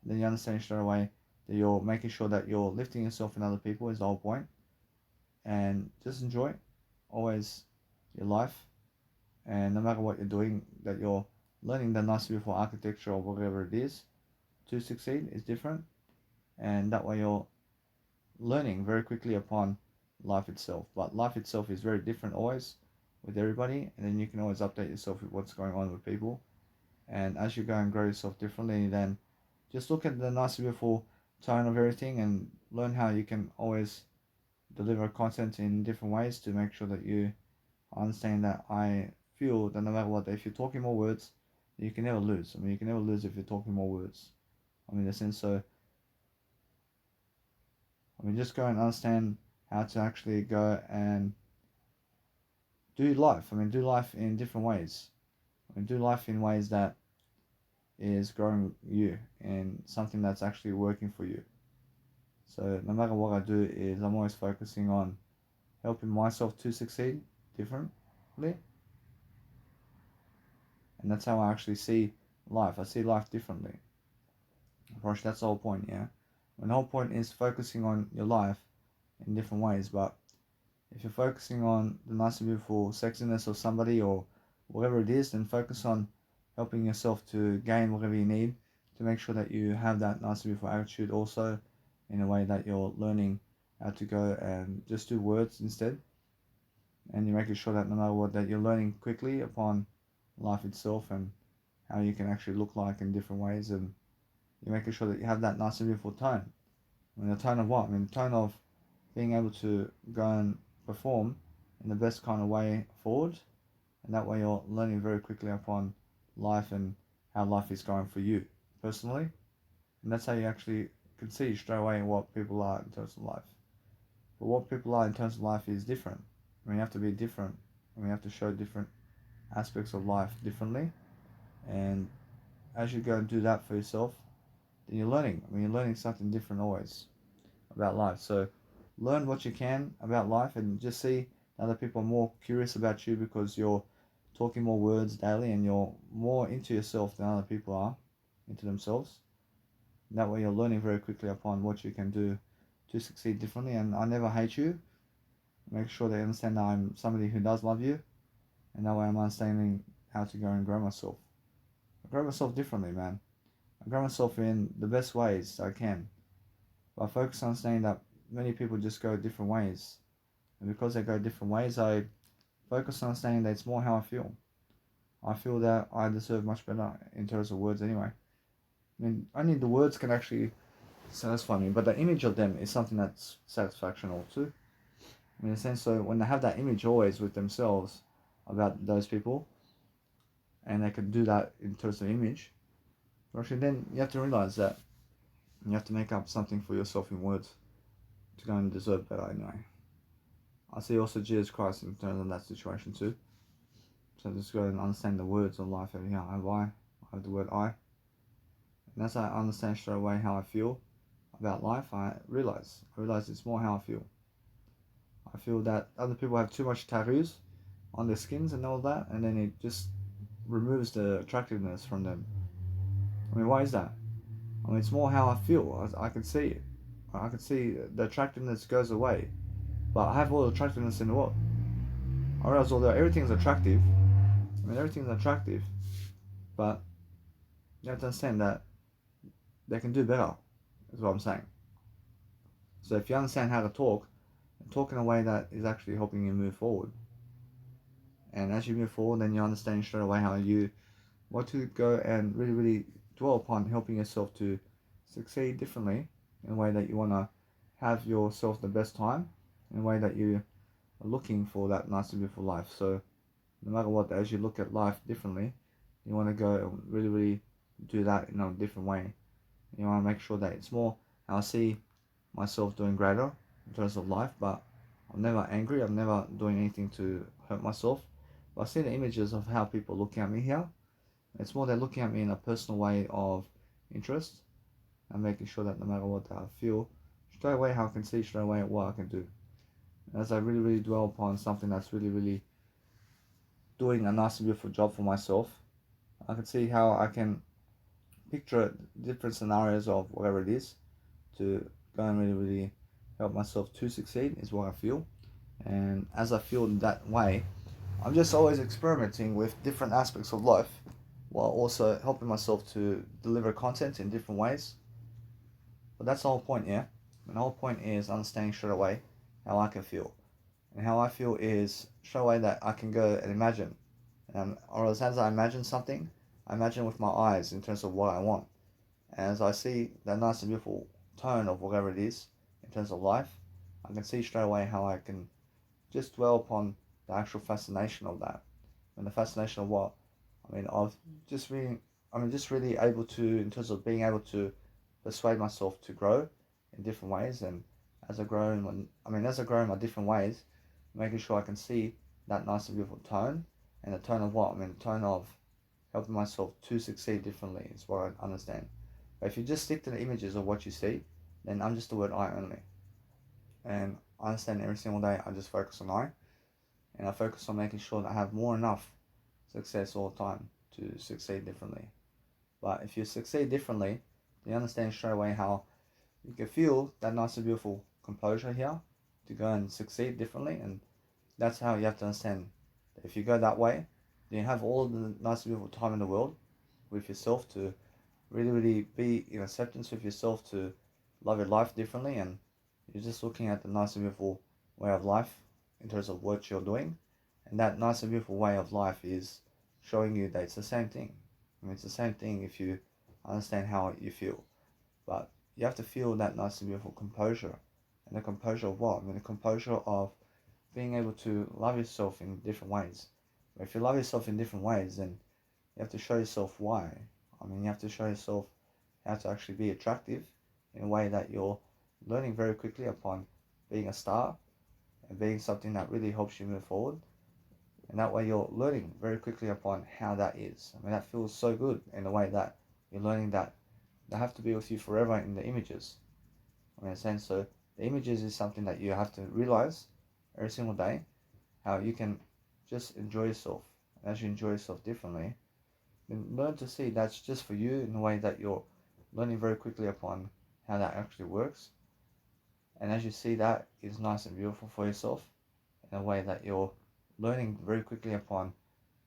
Then you understand straight away that you're making sure that you're lifting yourself and other people is the whole point, and just enjoy always your life, and no matter what you're doing, that you're learning the nice beautiful architecture or whatever it is to succeed is different, and that way you're learning very quickly upon life itself. But life itself is very different always with everybody, and then you can always update yourself with what's going on with people. And as you go and grow yourself differently, then just look at the nice beautiful tone of everything and learn how you can always deliver content in different ways to make sure that you understand that I feel that no matter what, if you're talking more words, you can never lose. I mean, you can never lose if you're talking more words. I mean, in a sense, so I mean, just go and understand how to actually go and do life. I mean, do life in different ways. I mean, do life in ways that is growing you and something that's actually working for you. So no matter what I do, is I'm always focusing on helping myself to succeed differently, and that's how I actually see life. I see life differently. Gosh, that's the whole point, yeah. And the whole point is focusing on your life in different ways. But if you're focusing on the nice and beautiful sexiness of somebody or whatever it is, then focus on helping yourself to gain whatever you need to make sure that you have that nice and beautiful attitude also, in a way that you're learning how to go and just do words instead, and you're making sure that no matter what, that you're learning quickly upon life itself and how you can actually look like in different ways, and you're making sure that you have that nice and beautiful tone. I mean, the tone of what? I mean, the tone of being able to go and perform in the best kind of way forward, and that way you're learning very quickly upon life and how life is going for you personally, and that's how you actually can see straight away what people are in terms of life. But what people are in terms of life is different. I mean, you have to be different. I mean, you have to show different aspects of life differently, and as you go and do that for yourself, then you're learning. I mean, you're learning something different always about life. So learn what you can about life, and just see other people are more curious about you because you're talking more words daily and you're more into yourself than other people are into themselves. And that way you're learning very quickly upon what you can do to succeed differently. And I never hate you. Make sure they understand that I'm somebody who does love you, and that way I'm understanding how to go and grow myself. I grow myself differently, man. I grow myself in the best ways I can. But I focus on understanding that many people just go different ways. And because they go different ways, I focus on saying that it's more how I feel. I feel that I deserve much better in terms of words anyway. I mean, only the words can actually satisfy me, but the image of them is something that's satisfactional too. I mean, in a sense, so when they have that image always with themselves about those people, and they can do that in terms of image, actually then you have to realize that you have to make up something for yourself in words to go and deserve better anyway. I see also Jesus Christ in terms of that situation too. So just go and understand the words of life. And I have I have the word I. And as I understand straight away how I feel about life, I realize it's more how I feel. I feel that other people have too much tattoos on their skins and all that, and then it just removes the attractiveness from them. I mean, why is that? I mean, it's more how I feel. I can see it. I can see the attractiveness goes away. But I have all the attractiveness in the world. I realize although everything's attractive, I mean, everything's attractive, but you have to understand that they can do better, is what I'm saying. So if you understand how to talk, and talk in a way that is actually helping you move forward. And as you move forward, then you understand straight away how you want to go and really, really dwell upon helping yourself to succeed differently in a way that you want to have yourself the best time, in a way that you are looking for that nice and beautiful life. So no matter what, as you look at life differently, you want to go and really, really do that in a different way. You want to make sure that it's more how I see myself doing greater in terms of life, but I'm never angry. I'm never doing anything to hurt myself. But I see the images of how people look at me here. It's more they're looking at me in a personal way of interest and making sure that no matter what I feel, straight away how I can see straight away what I can do. As I really, really dwell upon something that's really, really doing a nice and beautiful job for myself, I can see how I can picture different scenarios of whatever it is to go and really, really help myself to succeed is what I feel. And as I feel that way, I'm just always experimenting with different aspects of life while also helping myself to deliver content in different ways. But that's the whole point, yeah? And the whole point is understanding straight away how I can feel. And how I feel is straight away that I can go and imagine. Or as I imagine something, I imagine with my eyes in terms of what I want. And as I see that nice and beautiful tone of whatever it is in terms of life, I can see straight away how I can just dwell upon the actual fascination of that. And the fascination of what? I mean, of just being, just really able to, in terms of being able to persuade myself to grow in different ways. And as I grow as I grow in my different ways, making sure I can see that nice and beautiful tone. And the tone of what? The tone of helping myself to succeed differently is what I understand. But if you just stick to the images of what you see, then I'm just the word I only. And I understand every single day I just focus on I. And I focus on making sure that I have more enough success all the time to succeed differently. But if you succeed differently, you understand straight away how you can feel that nice and beautiful composure here to go and succeed differently. And that's how you have to understand that if you go that way, then you have all the nice and beautiful time in the world with yourself to really, really be in acceptance with yourself to love your life differently. And you're just looking at the nice and beautiful way of life in terms of what you're doing. And that nice and beautiful way of life is showing you that it's the same thing. It's the same thing if you understand how you feel. But you have to feel that nice and beautiful composure. And the composure of what? The composure of being able to love yourself in different ways. But if you love yourself in different ways, then you have to show yourself why. You have to show yourself how to actually be attractive in a way that you're learning very quickly upon being a star and being something that really helps you move forward. And that way you're learning very quickly upon how that is. That feels so good in a way that you're learning that they have to be with you forever in the images. In a sense, so the images is something that you have to realize every single day, how you can just enjoy yourself. And as you enjoy yourself differently, then learn to see that's just for you in a way that you're learning very quickly upon how that actually works. And as you see that is nice and beautiful for yourself in a way that you're learning very quickly upon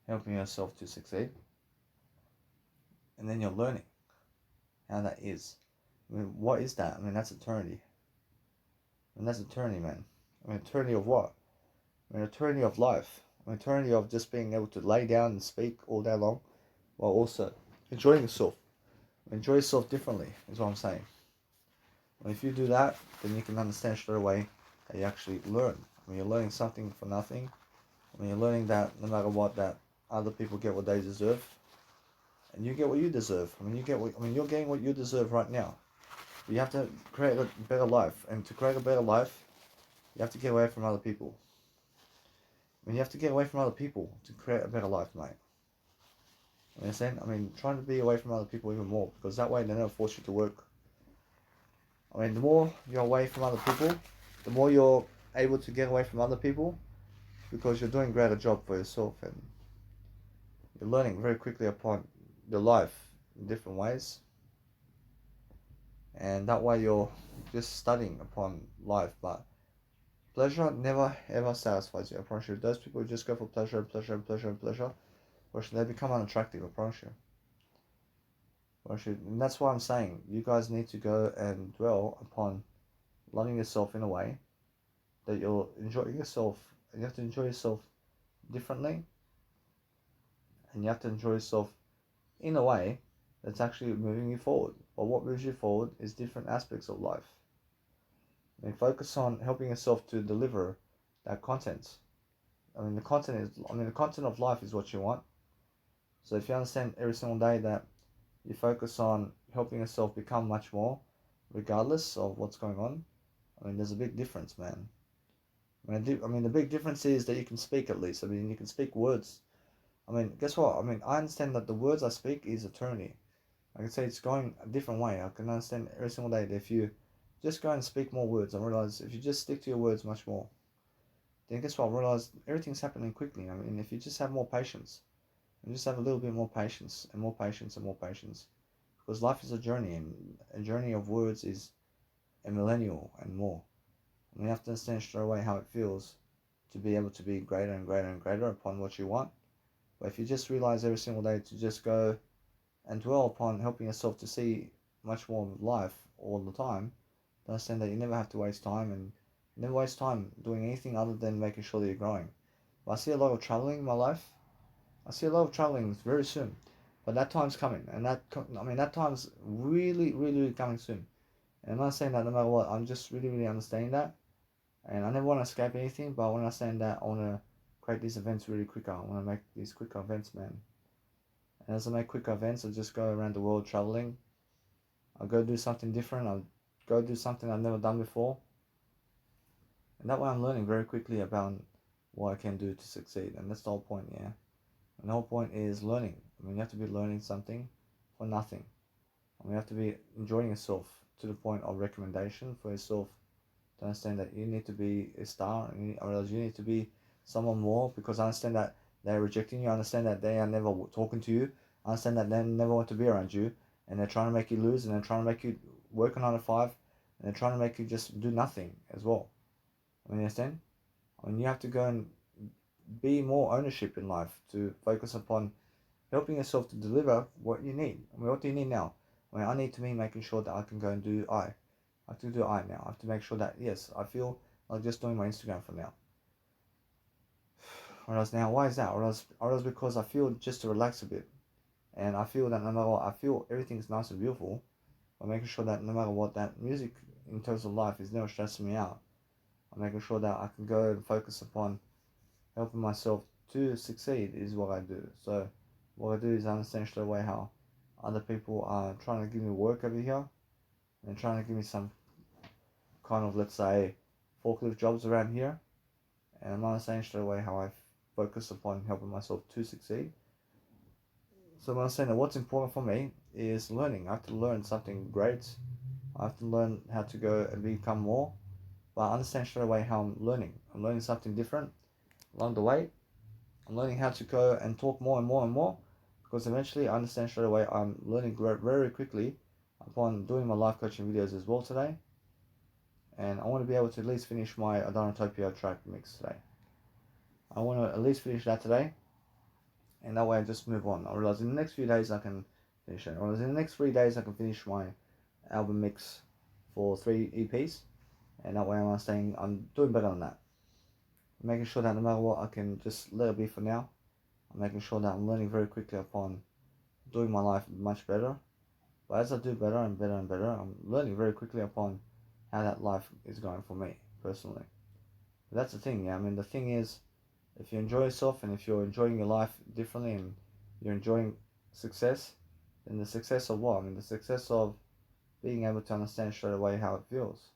helping yourself to succeed. And then you're learning how that is. What is that? That's eternity. And that's eternity, man. Eternity of what? Eternity of life. Eternity of just being able to lay down and speak all day long while also enjoying yourself. Enjoy yourself differently is what I'm saying. If you do that, then you can understand straight away that you actually learn. You're learning something for nothing. You're learning that no matter what, that other people get what they deserve, and you get what you deserve. You're getting what you deserve right now. But you have to create a better life, and to create a better life, you have to get away from other people. You have to get away from other people to create a better life, mate. You understand? Trying to be away from other people even more, because that way they never force you to work. The more you're away from other people, the more you're able to get away from other people, because you're doing a greater job for yourself, and you're learning very quickly upon your life in different ways. And that way you're just studying upon life. But pleasure never ever satisfies you, I promise you. Those people who just go for pleasure and pleasure and pleasure and pleasure, they become unattractive, I promise you. And that's why I'm saying you guys need to go and dwell upon loving yourself in a way that you're enjoying yourself, and you have to enjoy yourself differently, and you have to enjoy yourself in a way that's actually moving you forward. But what moves you forward is different aspects of life. I mean, focus on helping yourself to deliver that content. The content of life is what you want. So if you understand every single day that you focus on helping yourself become much more, regardless of what's going on, there's a big difference, man. The big difference is that you can speak at least. You can speak words. Guess what? I understand that the words I speak is eternity. I can say it's going a different way. I can understand every single day that if you just go and speak more words, I realize if you just stick to your words much more, then guess what? I realize everything's happening quickly. If you just have more patience, and just have a little bit more patience, and more patience, and more patience, because life is a journey, and a journey of words is a millennial and more. And you have to understand straight away how it feels to be able to be greater and greater and greater upon what you want. But if you just realize every single day to just go and dwell upon helping yourself to see much more of life all the time, to understand that you never have to waste time, and you never waste time doing anything other than making sure that you're growing. But I see a lot of traveling in my life. I see a lot of traveling very soon, but that time's coming, and that time's really, really, really coming soon. And I'm not saying that no matter what, I'm just really, really understanding that, and I never want to escape anything, but I want to understand that I want to create these events really quicker. I want to make these quicker events, man. And as I make quicker events, I just go around the world traveling. I'll go do something different. I'll go do something I've never done before. And that way I'm learning very quickly about what I can do to succeed. And that's the whole point, yeah. And the whole point is learning. You have to be learning something for nothing. You have to be enjoying yourself to the point of recommendation for yourself to understand that you need to be a star, or else you need to be someone more, because I understand that they're rejecting you. I understand that they are never talking to you. I understand that they never want to be around you, and they're trying to make you lose, and they're trying to make you work a 9 to 5, and they're trying to make you just do nothing as well. You understand? You have to go and be more ownership in life, to focus upon helping yourself to deliver what you need. What do you need now? I need to be making sure that I can go and do I have to do I now. I have to make sure that, yes, I feel like just doing my Instagram for now. Whereas now, why is that? Whereas because I feel just to relax a bit. And I feel that no matter what, I feel everything's nice and beautiful. I'm making sure that no matter what, that music in terms of life is never stressing me out. I'm making sure that I can go and focus upon helping myself to succeed is what I do. So what I do is I understand straight away how other people are trying to give me work over here, and trying to give me some kind of, let's say, forklift jobs around here. And I'm understanding straight away how I focus upon helping myself to succeed. So I'm understanding that what's important for me is learning. I have to learn something great. I have to learn how to go and become more. But I understand straight away how I'm learning. I'm learning something different along the way. I'm learning how to go and talk more and more and more, because eventually I understand straight away I'm learning very quickly upon doing my life coaching videos as well today. And I want to be able to at least finish my Adanotopia track mix today. I want to at least finish that today, and that way I just move on. I realize in the next few days I can finish it. I realize in the next 3 days I can finish my album mix for 3 EPs, and that way I'm doing better than that. I'm making sure that no matter what, I can just let it be for now. I'm making sure that I'm learning very quickly upon doing my life much better. But as I do better and better and better, I'm learning very quickly upon how that life is going for me personally. But that's the thing, yeah. The thing is, if you enjoy yourself, and if you're enjoying your life differently, and you're enjoying success, then the success of what? The success of being able to understand straight away how it feels.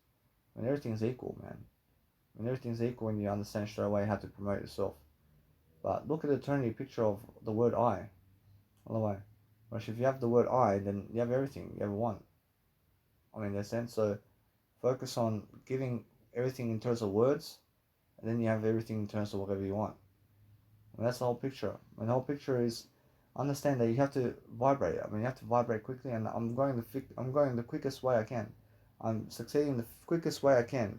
Everything's equal, man. Everything's equal when you understand straight away how to promote yourself. But look at the eternity picture of the word I, all the way. Whereas if you have the word I, then you have everything you ever want. In a sense, so focus on giving everything in terms of words, and then you have everything in terms of whatever you want. That's the whole picture. The whole picture is understand that you have to vibrate. You have to vibrate quickly, and I'm going the quickest way I can. I'm succeeding the quickest way I can,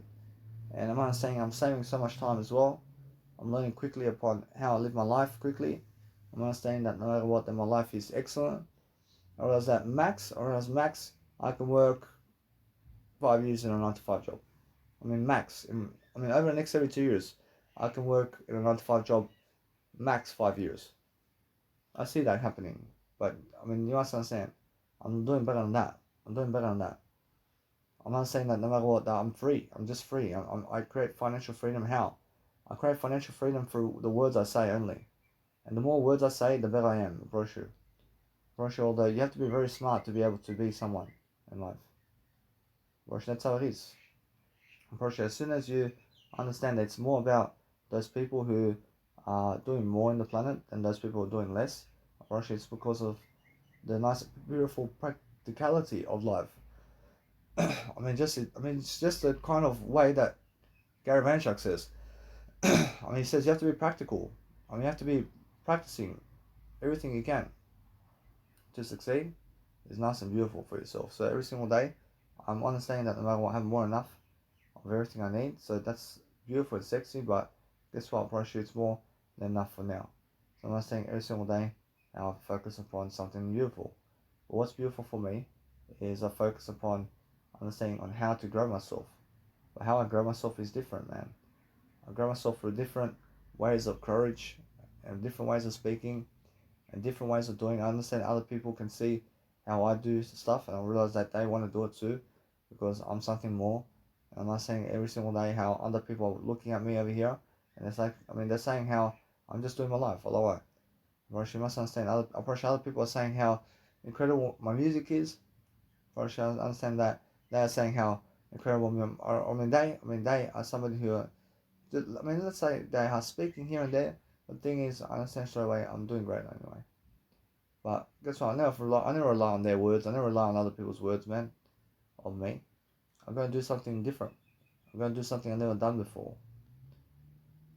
and I'm understanding I'm saving so much time as well. I'm learning quickly upon how I live my life quickly. I'm understanding that no matter what, that my life is excellent. Or as max, I can work 5 years in a 9 to 5 job. Max. I mean, over the next 72 years, I can work in a 9 to 5 job max 5 years. I see that happening. But, I mean, you must understand, I'm doing better than that. I'm doing better than that. I'm not saying that no matter what, that I'm free. I'm just free. I create financial freedom. How? I create financial freedom through the words I say only. And the more words I say, the better I am. I promise you. I promise you, although you have to be very smart to be able to be someone in life. I promise you, that's how it is. I promise you, as soon as you understand that it's more about those people who are doing more in the planet than those people who are doing less, I promise you, it's because of the nice, beautiful practicality of life. It's just the kind of way that Gary Vaynerchuk says. He says you have to be practical. You have to be practicing everything you can to succeed. Is nice and beautiful for yourself. So every single day, I'm understanding that no matter what, I have more than enough of everything I need. So that's beautiful and sexy. But guess what? I promise you, it's more than enough for now. So I'm understanding every single day, and I focus upon something beautiful. But what's beautiful for me is I focus upon understanding on how to grow myself. But how I grow myself is different, man. I grow myself through different ways of courage and different ways of speaking and different ways of doing. I understand other people can see how I do stuff, and I realize that they want to do it too because I'm something more. And I'm not saying every single day how other people are looking at me over here, and it's like, they're saying how I'm just doing my life. Although you must understand, other people are saying how incredible my music is. I understand that they are saying how incredible they are somebody who are, let's say they are speaking here and there. The thing is, I understand straight away I'm doing great anyway. But guess what? I never rely on their words. I never rely on other people's words, man, on me. I'm going to do something different. I'm going to do something I've never done before.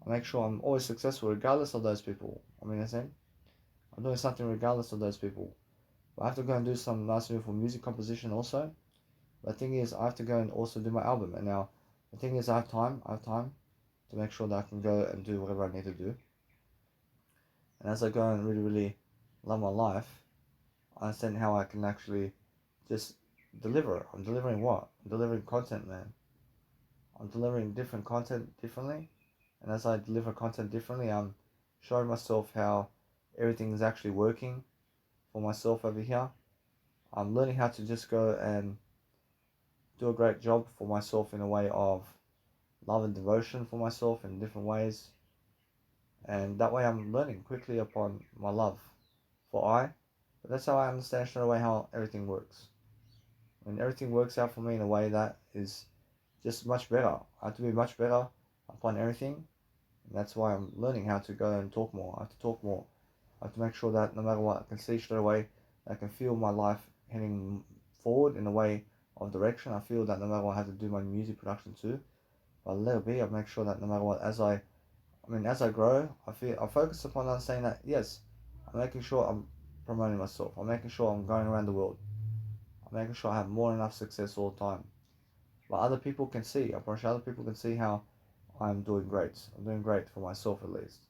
I make sure I'm always successful regardless of those people. I'm doing something regardless of those people. But I have to go and do some nice beautiful music composition also. But the thing is, I have to go and also do my album. And now, the thing is, I have time. To make sure that I can go and do whatever I need to do. And as I go and really, really love my life, I understand how I can actually just deliver. I'm delivering what? I'm delivering content, man. I'm delivering different content differently. And as I deliver content differently, I'm showing myself how everything is actually working for myself over here. I'm learning how to just go and do a great job for myself in a way of love and devotion for myself in different ways. And that way I'm learning quickly upon my love for I. But that's how I understand straight away how everything works. When everything works out for me in a way that is just much better. I have to be much better upon everything. And that's why I'm learning how to go and talk more. I have to talk more. I have to make sure that no matter what, I can see straight away, I can feel my life heading forward in a way of direction. I feel that no matter what, I have to do my music production too. But a little bit, I make sure that no matter what, as I grow, I focus upon understanding that yes, I'm making sure I'm promoting myself. I'm making sure I'm going around the world. I'm making sure I have more than enough success all the time. But other people can see. I'm pretty sure other people can see how I'm doing great. I'm doing great for myself at least.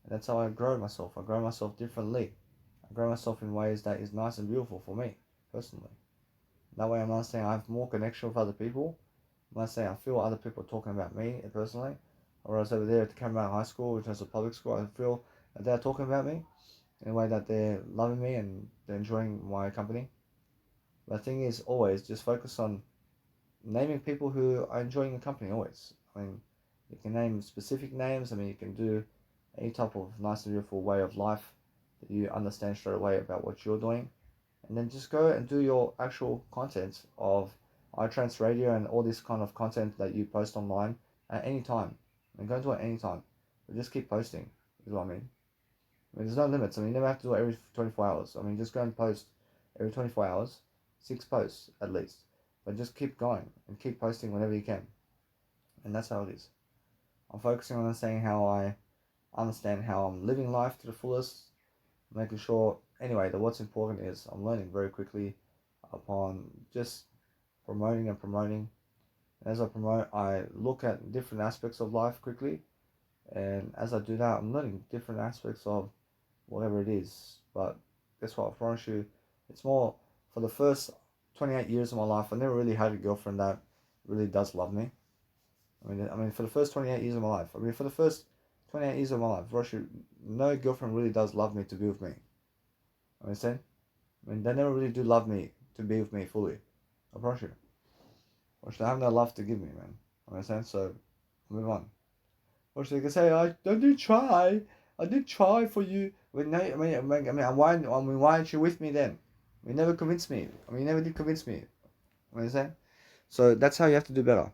And that's how I grow myself. I grow myself differently. I grow myself in ways that is nice and beautiful for me, personally. That way I'm not saying I have more connection with other people. I'm not saying I feel other people talking about me personally. Whereas over there at the Cameron High School, which is a public school, I feel that they're talking about me in a way that they're loving me and they're enjoying my company. But the thing is, always just focus on naming people who are enjoying the company always. You can name specific names. You can do any type of nice and beautiful way of life that you understand straight away about what you're doing. And then just go and do your actual content of iTrans Radio and all this kind of content that you post online at any time. And go do it any time. But just keep posting, is what I mean. There's no limits. You never have to do it every 24 hours. Just go and post every 24 hours, 6 posts at least. But just keep going and keep posting whenever you can. And that's how it is. I'm focusing on saying how I understand how I'm living life to the fullest, making sure, anyway, that what's important is I'm learning very quickly upon just promoting and promoting. And as I promote, I look at different aspects of life quickly. And as I do that, I'm learning different aspects of whatever it is. But guess what? I promise you, it's more for the first 28 years of my life. I never really had a girlfriend that really does love me. I mean, for the first 28 years of my life, for the first 28 years of my life, Roshi, no girlfriend really does love me to be with me. Understand? They never really do love me to be with me fully. I promise you. Roshi, they have no love to give me, man. Understand? So, move on. Roshi, they can say, I did try. I did try for you. No, why aren't you with me then? You never convinced me. You never did convince me. Understand? So that's how you have to do better.